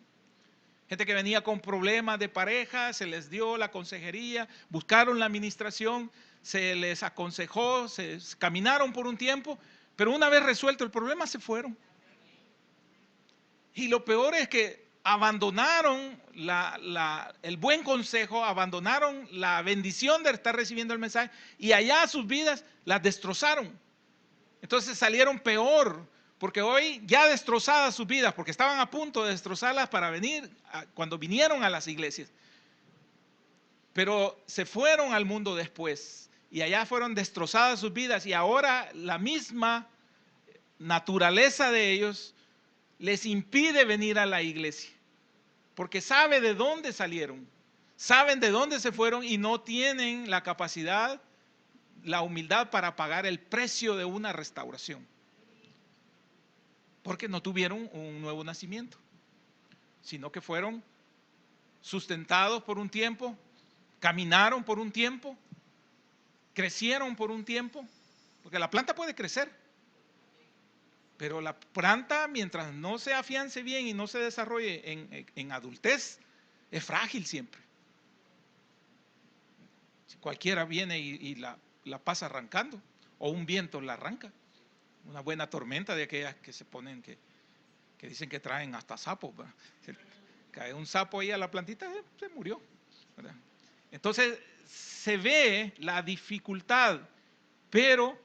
Gente que venía con problemas de pareja, se les dio la consejería, buscaron la administración, se les aconsejó, se caminaron por un tiempo, pero una vez resuelto el problema se fueron. Y lo peor es que abandonaron el buen consejo, abandonaron la bendición de estar recibiendo el mensaje y allá sus vidas las destrozaron. Entonces salieron peor, porque hoy ya destrozadas sus vidas, porque estaban a punto de destrozarlas para venir, cuando vinieron a las iglesias. Pero se fueron al mundo después y allá fueron destrozadas sus vidas y ahora la misma naturaleza de ellos les impide venir a la iglesia, porque sabe de dónde salieron, saben de dónde se fueron y no tienen la capacidad, la humildad para pagar el precio de una restauración, porque no tuvieron un nuevo nacimiento, sino que fueron sustentados por un tiempo, caminaron por un tiempo, crecieron por un tiempo, porque la planta puede crecer, pero la planta mientras no se afiance bien y no se desarrolle en adultez, es frágil siempre. Si cualquiera viene y la pasa arrancando, o un viento la arranca, una buena tormenta de aquellas que se ponen, que dicen que traen hasta sapos, ¿verdad? Cae un sapo ahí a la plantita, se murió, ¿verdad? Entonces se ve la dificultad, pero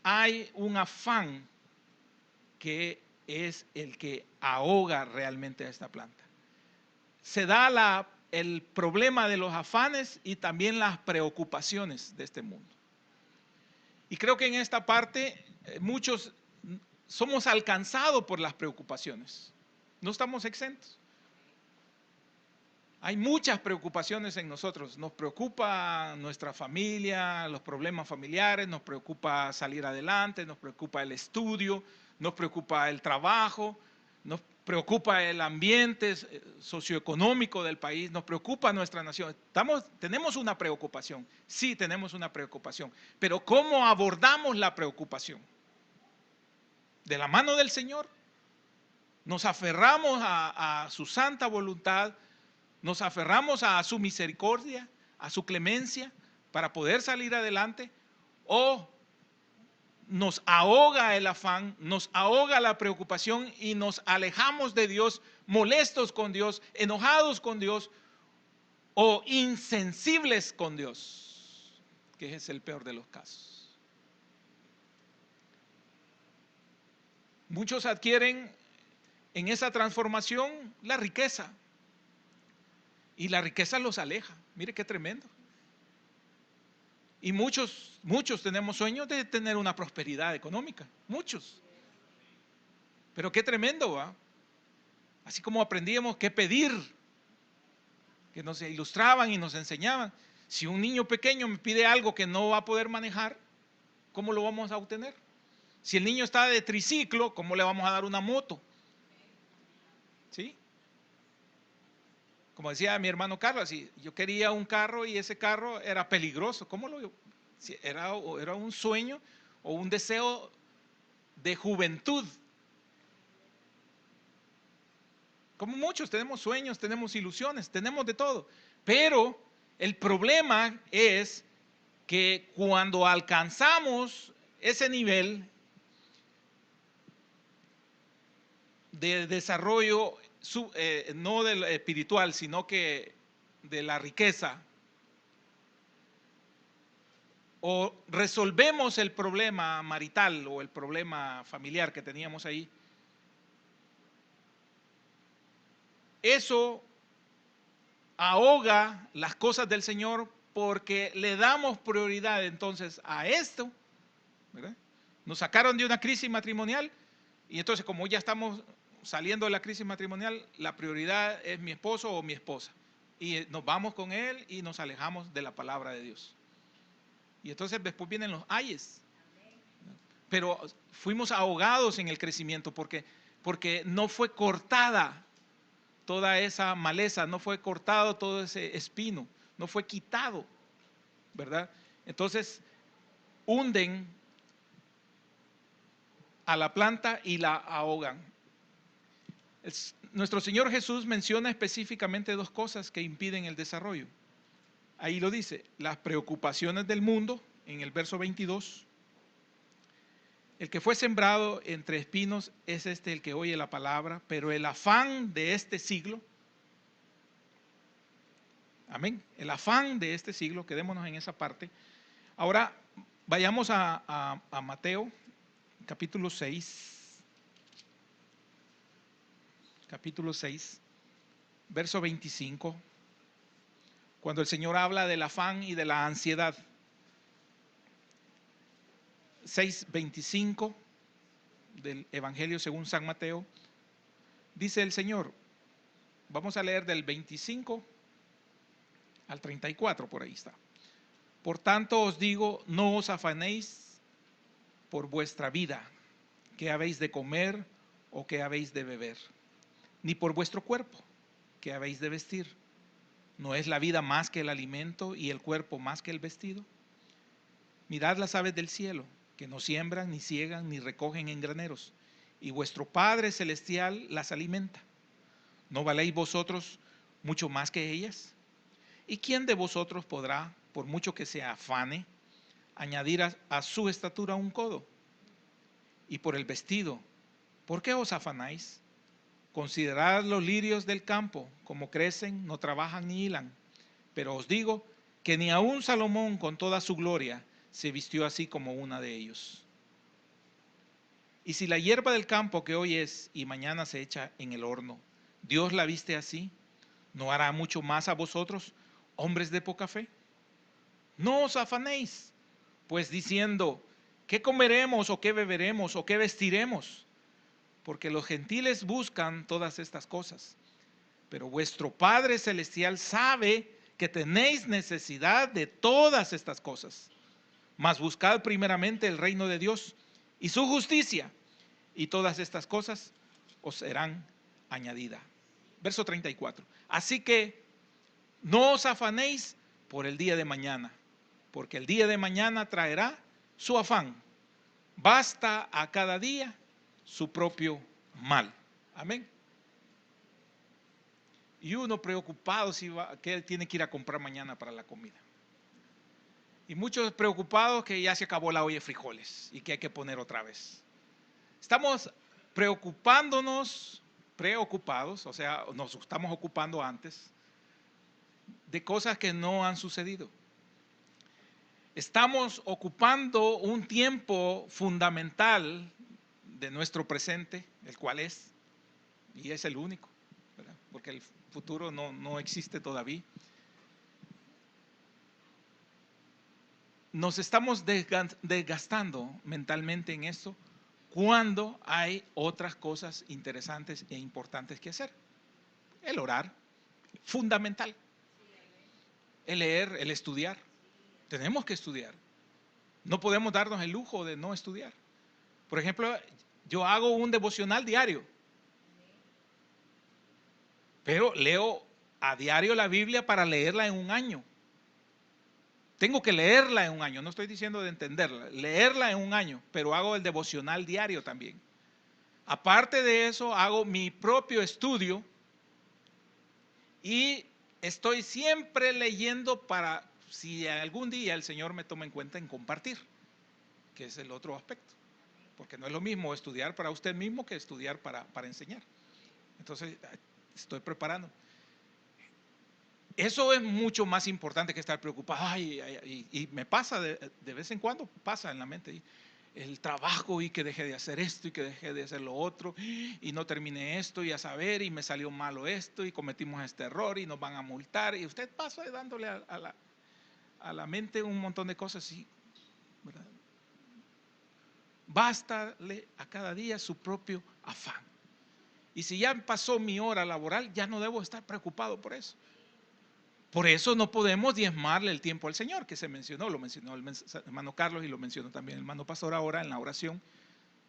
hay un afán que es el que ahoga realmente a esta planta. Se da la el problema de los afanes y también las preocupaciones de este mundo. Y creo que en esta parte muchos somos alcanzados por las preocupaciones. No estamos exentos. Hay muchas preocupaciones en nosotros. Nos preocupa nuestra familia, los problemas familiares, nos preocupa salir adelante, nos preocupa el estudio, nos preocupa el trabajo, nos preocupa el ambiente socioeconómico del país, nos preocupa nuestra nación. Tenemos una preocupación, sí tenemos una preocupación, pero ¿cómo abordamos la preocupación? ¿De la mano del Señor? ¿Nos aferramos a su santa voluntad? ¿Nos aferramos a su misericordia, a su clemencia para poder salir adelante? ¿O nos ahoga el afán, nos ahoga la preocupación y nos alejamos de Dios, molestos con Dios, enojados con Dios o insensibles con Dios, que es el peor de los casos? Muchos adquieren en esa transformación la riqueza. Y la riqueza los aleja. Mire qué tremendo. Y muchos tenemos sueños de tener una prosperidad económica. Muchos. Pero qué tremendo, ¿va? Así como aprendíamos qué pedir, que nos ilustraban y nos enseñaban. Si un niño pequeño me pide algo que no va a poder manejar, ¿cómo lo vamos a obtener? Si el niño está de triciclo, ¿cómo le vamos a dar una moto? ¿Sí? Como decía mi hermano Carlos, si yo quería un carro y ese carro era peligroso, ¿cómo lo? Si era un sueño o un deseo de juventud. Como muchos tenemos sueños, tenemos ilusiones, tenemos de todo. Pero el problema es que cuando alcanzamos ese nivel de desarrollo, no del espiritual, sino que de la riqueza, o resolvemos el problema marital o el problema familiar que teníamos ahí, eso ahoga las cosas del Señor porque le damos prioridad entonces a esto, ¿verdad? Nos sacaron de una crisis matrimonial y entonces como ya estamos saliendo de la crisis matrimonial, la prioridad es mi esposo o mi esposa. Y nos vamos con él y nos alejamos de la palabra de Dios. Y entonces después vienen los ayes. Pero fuimos ahogados en el crecimiento porque no fue cortada toda esa maleza, no fue cortado todo ese espino, no fue quitado, ¿verdad? Entonces hunden a la planta y la ahogan. Nuestro Señor Jesús menciona específicamente dos cosas que impiden el desarrollo. Ahí lo dice, las preocupaciones del mundo, en el verso 22. El que fue sembrado entre espinos es el que oye la palabra, pero el afán de este siglo, amén, el afán de este siglo, quedémonos en esa parte. Ahora vayamos a Mateo, capítulo 6. Capítulo 6, verso 25, cuando el Señor habla del afán y de la ansiedad. 6:25 del Evangelio según San Mateo, dice el Señor, vamos a leer del 25 al 34, por ahí está. Por tanto os digo, no os afanéis por vuestra vida, qué habéis de comer o qué habéis de beber, ni por vuestro cuerpo, qué habéis de vestir. ¿No es la vida más que el alimento y el cuerpo más que el vestido? Mirad las aves del cielo, que no siembran, ni ciegan, ni recogen en graneros, y vuestro Padre Celestial las alimenta. ¿No valéis vosotros mucho más que ellas? ¿Y quién de vosotros podrá, por mucho que se afane, añadir a su estatura un codo? Y por el vestido, ¿por qué os afanáis? Considerad los lirios del campo, como crecen, no trabajan ni hilan. Pero os digo que ni aun Salomón con toda su gloria se vistió así como una de ellos. Y si la hierba del campo que hoy es y mañana se echa en el horno, Dios la viste así, ¿no hará mucho más a vosotros, hombres de poca fe? No os afanéis, pues diciendo, ¿qué comeremos o qué beberemos o qué vestiremos? Porque los gentiles buscan todas estas cosas. Pero vuestro Padre Celestial sabe que tenéis necesidad de todas estas cosas. Mas buscad primeramente el reino de Dios y su justicia, y todas estas cosas os serán añadidas. Verso 34. Así que no os afanéis por el día de mañana, porque el día de mañana traerá su afán. Basta a cada día su propio mal. Amén. Y uno preocupado si que tiene que ir a comprar mañana para la comida. Y muchos preocupados que ya se acabó la olla de frijoles y que hay que poner otra vez. Estamos preocupados, o sea, nos estamos ocupando antes de cosas que no han sucedido. Estamos ocupando un tiempo fundamental de nuestro presente, el cual es, y es el único, ¿verdad? Porque el futuro no existe todavía. Nos estamos desgastando mentalmente en esto cuando hay otras cosas interesantes e importantes que hacer. El orar, fundamental. El leer, el estudiar. Tenemos que estudiar. No podemos darnos el lujo de no estudiar. Por ejemplo, yo hago un devocional diario, pero leo a diario la Biblia para leerla en un año. Tengo que leerla en un año, no estoy diciendo de entenderla, leerla en un año, pero hago el devocional diario también. Aparte de eso, hago mi propio estudio y estoy siempre leyendo para si algún día el Señor me toma en cuenta en compartir, que es el otro aspecto. Porque no es lo mismo estudiar para usted mismo que estudiar para enseñar. Entonces, estoy preparando. Eso es mucho más importante que estar preocupado. Y me pasa de vez en cuando, pasa en la mente. El trabajo y que dejé de hacer esto y que dejé de hacer lo otro y no terminé esto y a saber y me salió malo esto y cometimos este error y nos van a multar. Y usted pasa dándole a la mente un montón de cosas así, ¿verdad? Bástale a cada día su propio afán. Y si ya pasó mi hora laboral, ya no debo estar preocupado por eso. Por eso no podemos diezmarle el tiempo al Señor, que se mencionó, lo mencionó el hermano Carlos y lo mencionó también el hermano Pastor ahora en la oración,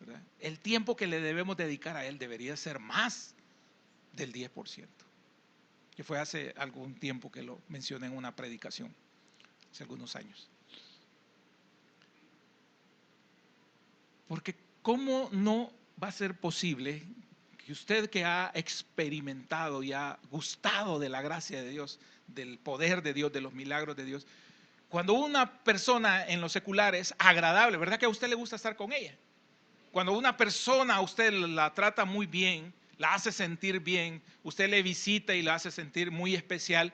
¿verdad? El tiempo que le debemos dedicar a Él debería ser más del 10%, que fue hace algún tiempo que lo mencioné en una predicación, hace algunos años. Porque ¿cómo no va a ser posible que usted que ha experimentado y ha gustado de la gracia de Dios, del poder de Dios, de los milagros de Dios, cuando una persona en lo secular es agradable, ¿verdad que a usted le gusta estar con ella? Cuando una persona a usted la trata muy bien, la hace sentir bien, usted le visita y la hace sentir muy especial,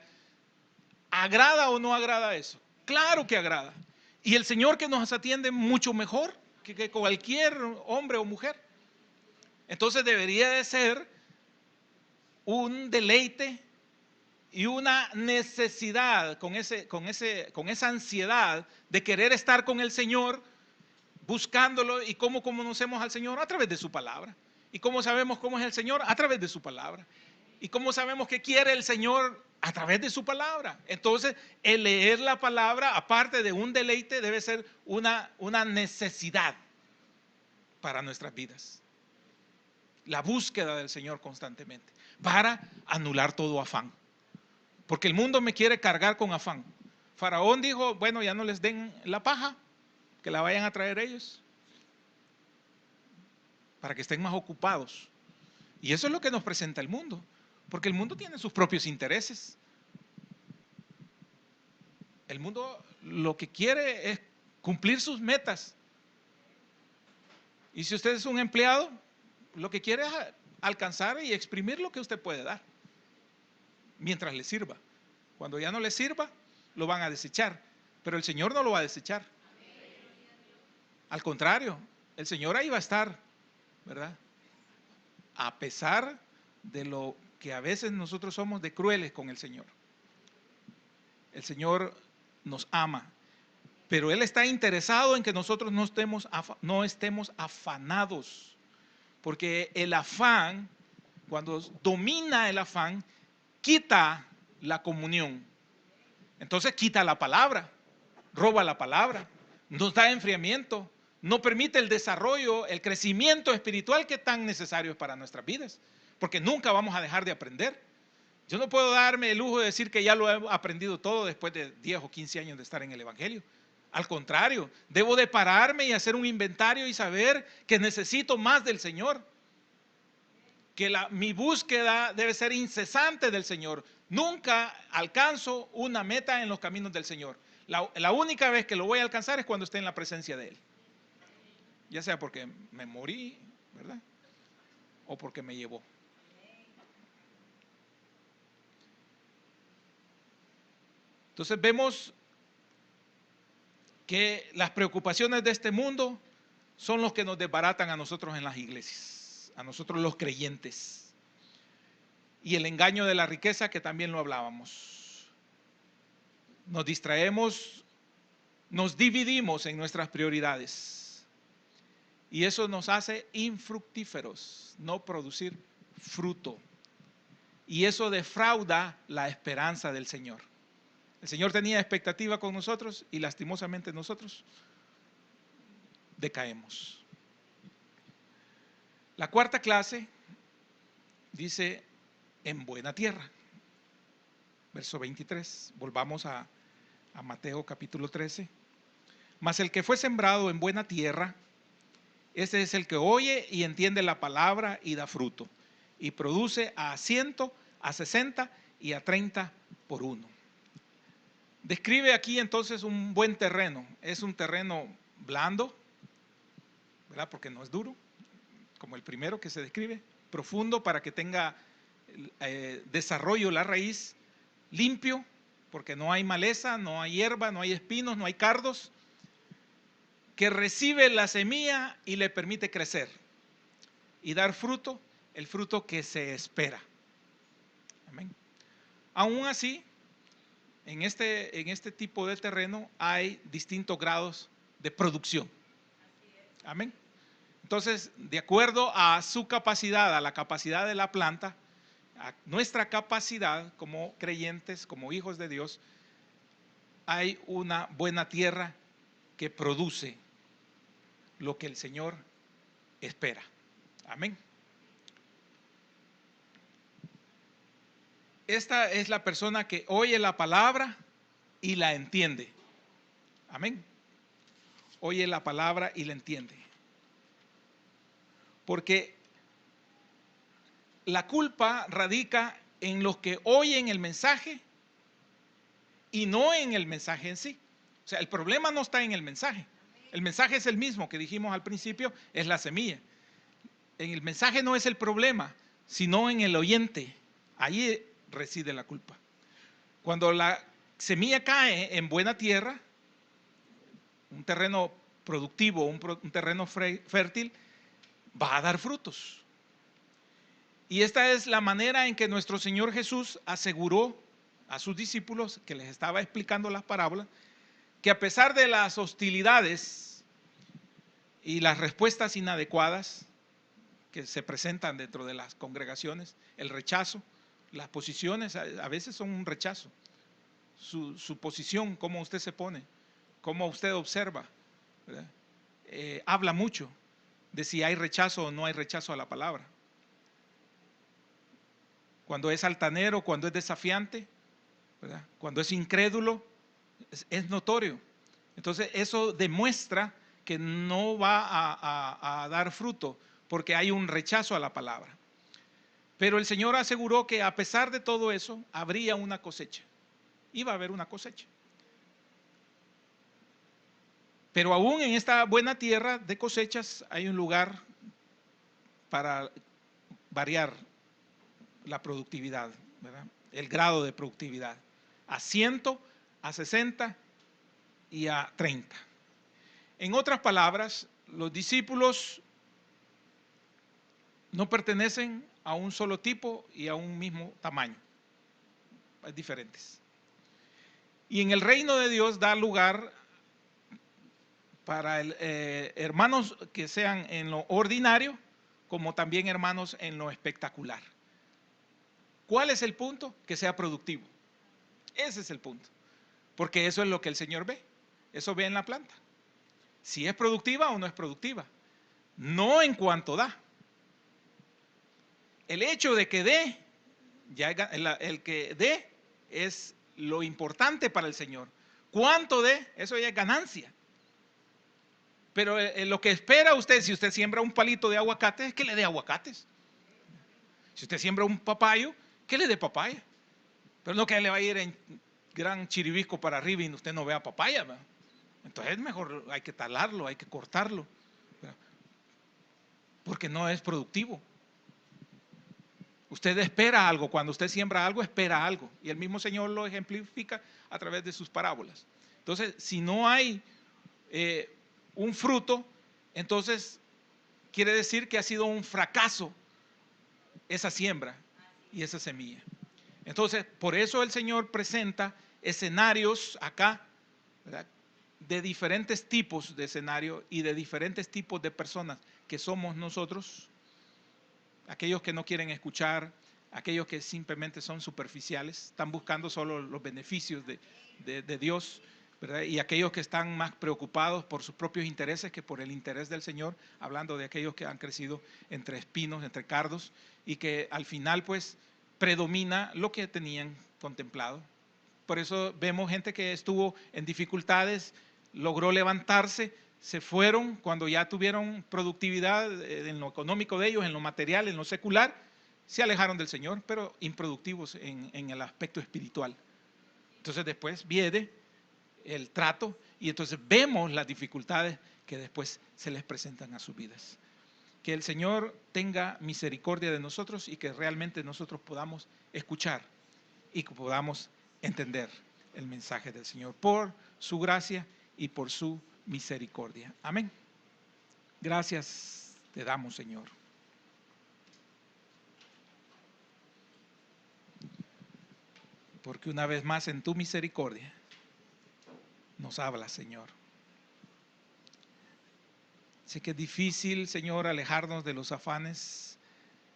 ¿agrada o no agrada eso? Claro que agrada. Y el Señor que nos atiende mucho mejor que cualquier hombre o mujer. Entonces debería de ser un deleite y una necesidad con esa ansiedad de querer estar con el Señor, buscándolo. ¿Y cómo conocemos al Señor? A través de su palabra. ¿Y cómo sabemos cómo es el Señor? A través de su palabra. ¿Y cómo sabemos qué quiere el Señor? A través de su palabra. Entonces, el leer la palabra, aparte de un deleite, debe ser una necesidad para nuestras vidas. La búsqueda del Señor constantemente, para anular todo afán. Porque el mundo me quiere cargar con afán. Faraón dijo, bueno, ya no les den la paja, que la vayan a traer ellos, para que estén más ocupados. Y eso es lo que nos presenta el mundo, porque el mundo tiene sus propios intereses. El mundo lo que quiere es cumplir sus metas. Y si usted es un empleado, lo que quiere es alcanzar y exprimir lo que usted puede dar, mientras le sirva. Cuando ya no le sirva, lo van a desechar. Pero el Señor no lo va a desechar. Al contrario, el Señor ahí va a estar, ¿verdad? A pesar de lo que a veces nosotros somos de crueles con el Señor. El Señor nos ama, pero Él está interesado en que nosotros no estemos afanados, porque el afán, cuando domina el afán, quita la comunión. Entonces quita la palabra, roba la palabra, nos da enfriamiento, no permite el desarrollo, el crecimiento espiritual que tan necesario es para nuestras vidas, porque nunca vamos a dejar de aprender. Yo no puedo darme el lujo de decir que ya lo he aprendido todo después de 10 o 15 años de estar en el Evangelio. Al contrario, debo de pararme y hacer un inventario y saber que necesito más del Señor. Que mi búsqueda debe ser incesante del Señor. Nunca alcanzo una meta en los caminos del Señor. La única vez que lo voy a alcanzar es cuando esté en la presencia de Él. Ya sea porque me morí, ¿verdad? O porque me llevó. Entonces vemos que las preocupaciones de este mundo son los que nos desbaratan a nosotros en las iglesias, a nosotros los creyentes. Y el engaño de la riqueza, que también lo hablábamos. Nos distraemos, nos dividimos en nuestras prioridades. Y eso nos hace infructíferos, no producir fruto. Y eso defrauda la esperanza del Señor. El Señor tenía expectativa con nosotros y lastimosamente nosotros decaemos. La cuarta clase dice en buena tierra. Verso 23. Volvamos a Mateo capítulo 13. Mas el que fue sembrado en buena tierra, ese es el que oye y entiende la palabra y da fruto. Y produce a 100, a 60 y a 30 por uno. Describe aquí entonces un buen terreno. Es un terreno blando, ¿verdad? Porque no es duro, como el primero que se describe. Profundo para que tenga desarrollo la raíz. Limpio, porque no hay maleza, no hay hierba, no hay espinos, no hay cardos. Que recibe la semilla y le permite crecer y dar fruto, el fruto que se espera. Amén. Aún así, en este tipo de terreno hay distintos grados de producción. Amén. Entonces, de acuerdo a su capacidad, a la capacidad de la planta, a nuestra capacidad como creyentes, como hijos de Dios, hay una buena tierra que produce lo que el Señor espera. Amén. Esta es la persona que oye la palabra y la entiende. Amén. Oye la palabra y la entiende. Porque la culpa radica en los que oyen el mensaje y no en el mensaje en sí. O sea, el problema no está en el mensaje. El mensaje es el mismo que dijimos al principio, es la semilla. En el mensaje no es el problema, sino en el oyente. Ahí reside la culpa. Cuando la semilla cae en buena tierra, un terreno productivo, un terreno fértil, va a dar frutos. Y esta es la manera en que nuestro Señor Jesús aseguró a sus discípulos, que les estaba explicando las parábolas, que a pesar de las hostilidades y las respuestas inadecuadas que se presentan dentro de las congregaciones, el rechazo, las posiciones a veces son un rechazo. Su posición, cómo usted se pone, cómo usted observa, habla mucho de si hay rechazo o no hay rechazo a la palabra. Cuando es altanero, cuando es desafiante, ¿verdad? Cuando es incrédulo, es notorio. Entonces eso demuestra que no va a dar fruto porque hay un rechazo a la palabra. Pero el Señor aseguró que a pesar de todo eso, habría una cosecha. Iba a haber una cosecha. Pero aún en esta buena tierra de cosechas hay un lugar para variar la productividad, ¿verdad? El grado de productividad. A 100, a 60 y a 30. En otras palabras, los discípulos no pertenecen a un solo tipo y a un mismo tamaño, es diferentes. Y en el reino de Dios da lugar para hermanos que sean en lo ordinario, como también hermanos en lo espectacular. ¿Cuál es el punto? Que sea productivo. Ese es el punto. Porque eso es lo que el Señor ve. Eso ve en la planta. Si es productiva o no es productiva. No en cuanto da. El hecho de que dé, ya el que dé es lo importante para el Señor. ¿Cuánto dé? Eso ya es ganancia. Pero lo que espera usted, si usted siembra un palito de aguacate, es que le dé aguacates. Si usted siembra un papayo, que le dé papaya. Pero no que le va a ir en gran chiribisco para arriba y usted no vea papaya, ¿verdad? Entonces mejor hay que talarlo, hay que cortarlo, ¿verdad? Porque no es productivo. Usted espera algo, cuando usted siembra algo, espera algo. Y el mismo Señor lo ejemplifica a través de sus parábolas. Entonces, si no hay un fruto, entonces quiere decir que ha sido un fracaso esa siembra y esa semilla. Entonces, por eso el Señor presenta escenarios acá, ¿verdad?, de diferentes tipos de escenarios y de diferentes tipos de personas que somos nosotros, aquellos que no quieren escuchar, aquellos que simplemente son superficiales, están buscando solo los beneficios de Dios, ¿verdad?, y aquellos que están más preocupados por sus propios intereses que por el interés del Señor, hablando de aquellos que han crecido entre espinos, entre cardos, y que al final pues predomina lo que tenían contemplado. Por eso vemos gente que estuvo en dificultades, logró levantarse, se fueron cuando ya tuvieron productividad en lo económico de ellos, en lo material, en lo secular, se alejaron del Señor, pero improductivos en el aspecto espiritual. Entonces después viene el trato y entonces vemos las dificultades que después se les presentan a sus vidas. Que el Señor tenga misericordia de nosotros y que realmente nosotros podamos escuchar y que podamos entender el mensaje del Señor por su gracia y por su misericordia. Amén. Gracias te damos, Señor. Porque una vez más en tu misericordia nos habla, Señor. Sé que es difícil, Señor, alejarnos de los afanes.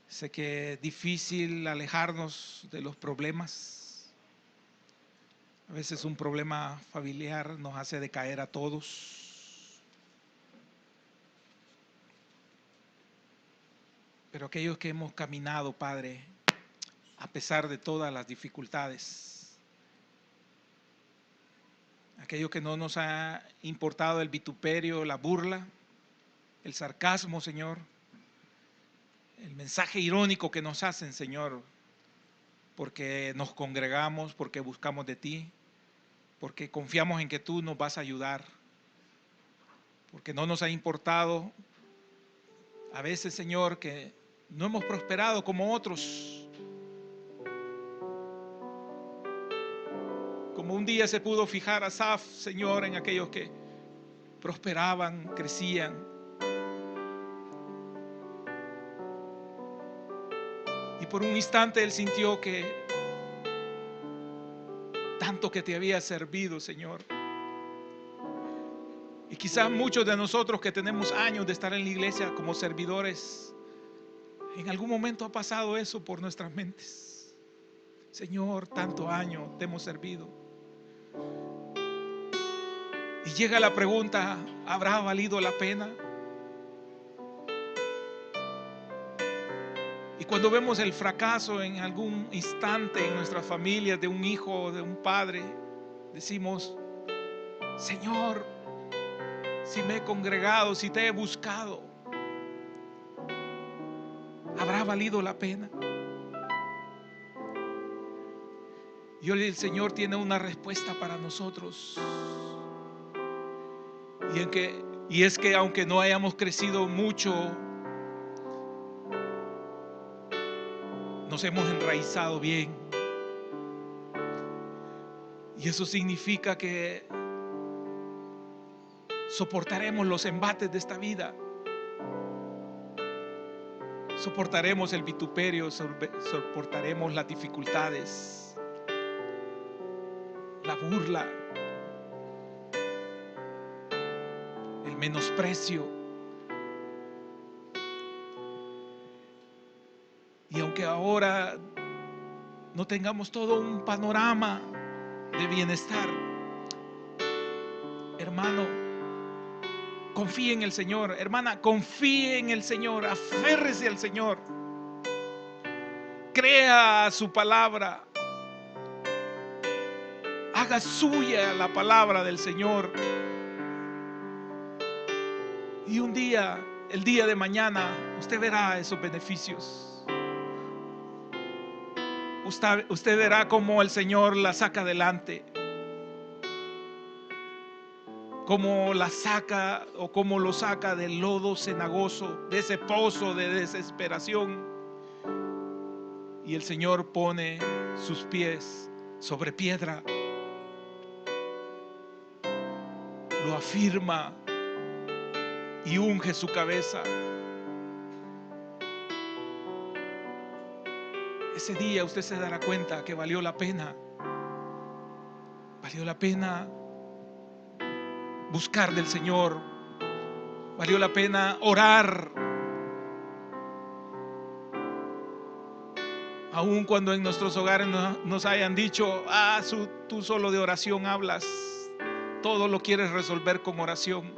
Sé que es difícil alejarnos de los problemas. A veces un problema familiar nos hace decaer a todos. Pero aquellos que hemos caminado, Padre, a pesar de todas las dificultades, aquello que no nos ha importado el vituperio, la burla, el sarcasmo, Señor, el mensaje irónico que nos hacen, Señor, porque nos congregamos, porque buscamos de ti, porque confiamos en que tú nos vas a ayudar, porque no nos ha importado a veces, Señor, que no hemos prosperado como otros. Como un día se pudo fijar Asaf, Señor, en aquellos que prosperaban, crecían. Y por un instante él sintió que tanto que te había servido, Señor. Y quizás muchos de nosotros que tenemos años de estar en la iglesia como servidores, en algún momento ha pasado eso por nuestras mentes. Señor, tanto año te hemos servido. Y llega la pregunta, ¿habrá valido la pena? Y cuando vemos el fracaso en algún instante en nuestras familias de un hijo o de un padre, decimos, Señor, si me he congregado, si te he buscado, ¿habrá valido la pena? Y hoy el Señor tiene una respuesta para nosotros. Y es que aunque no hayamos crecido mucho, nos hemos enraizado bien. Y eso significa que soportaremos los embates de esta vida. Soportaremos el vituperio, soportaremos las dificultades, la burla, el menosprecio. Y aunque ahora no tengamos todo un panorama de bienestar, hermano, confíe en el Señor. Hermana, confíe en el Señor, aférrese al Señor, crea su palabra, haga suya la palabra del Señor. Y un día, el día de mañana, usted verá esos beneficios. Usted verá cómo el Señor la saca adelante, cómo la saca o cómo lo saca del lodo cenagoso, de ese pozo de desesperación. Y el Señor pone sus pies sobre piedra, lo afirma y unge su cabeza. Ese día usted se dará cuenta que valió la pena. Valió la pena buscar del Señor. Valió la pena orar. Aun cuando en nuestros hogares nos hayan dicho: tú solo de oración hablas, todo lo quieres resolver con oración.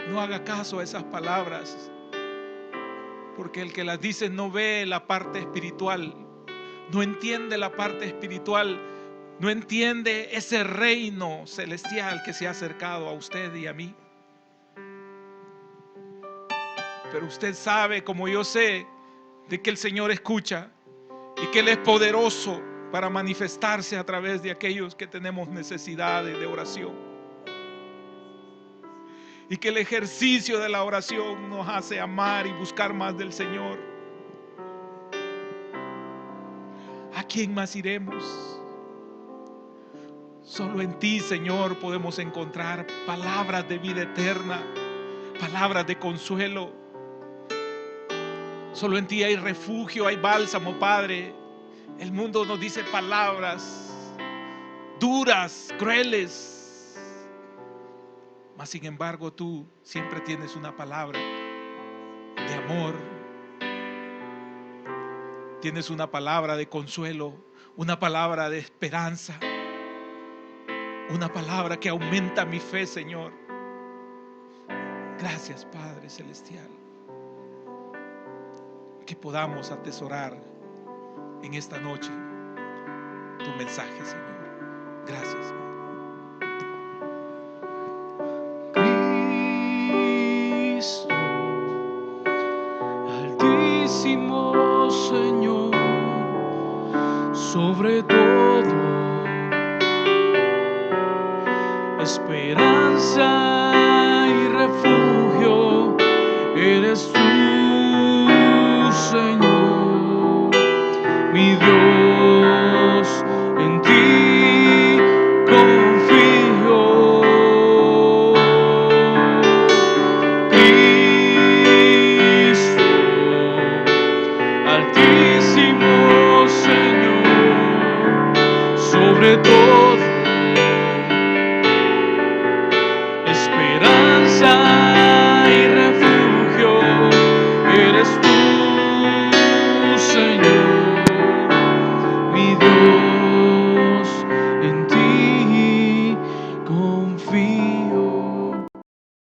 No haga caso a esas palabras, porque el que las dice no ve la parte espiritual, no entiende la parte espiritual, no entiende ese reino celestial que se ha acercado a usted y a mí. Pero usted sabe, como yo sé, de que el Señor escucha y que Él es poderoso para manifestarse a través de aquellos que tenemos necesidades de oración. Y que el ejercicio de la oración nos hace amar y buscar más del Señor. ¿A quién más iremos? Solo en ti, Señor, podemos encontrar palabras de vida eterna, palabras de consuelo. Solo en ti hay refugio, hay bálsamo, Padre. El mundo nos dice palabras duras, crueles, mas sin embargo tú siempre tienes una palabra de amor, tienes una palabra de consuelo, una palabra de esperanza, una palabra que aumenta mi fe, Señor. Gracias, Padre Celestial, que podamos atesorar en esta noche tu mensaje, Señor. Gracias, Padre. Cristo, altísimo Señor, sobre todo, esperanza y refugio, eres tú, Señor, mi Dios, en ti confío. Cristo, altísimo Señor, sobre todo, esperanza y refugio, eres tú, Señor, mi Dios, en ti confío.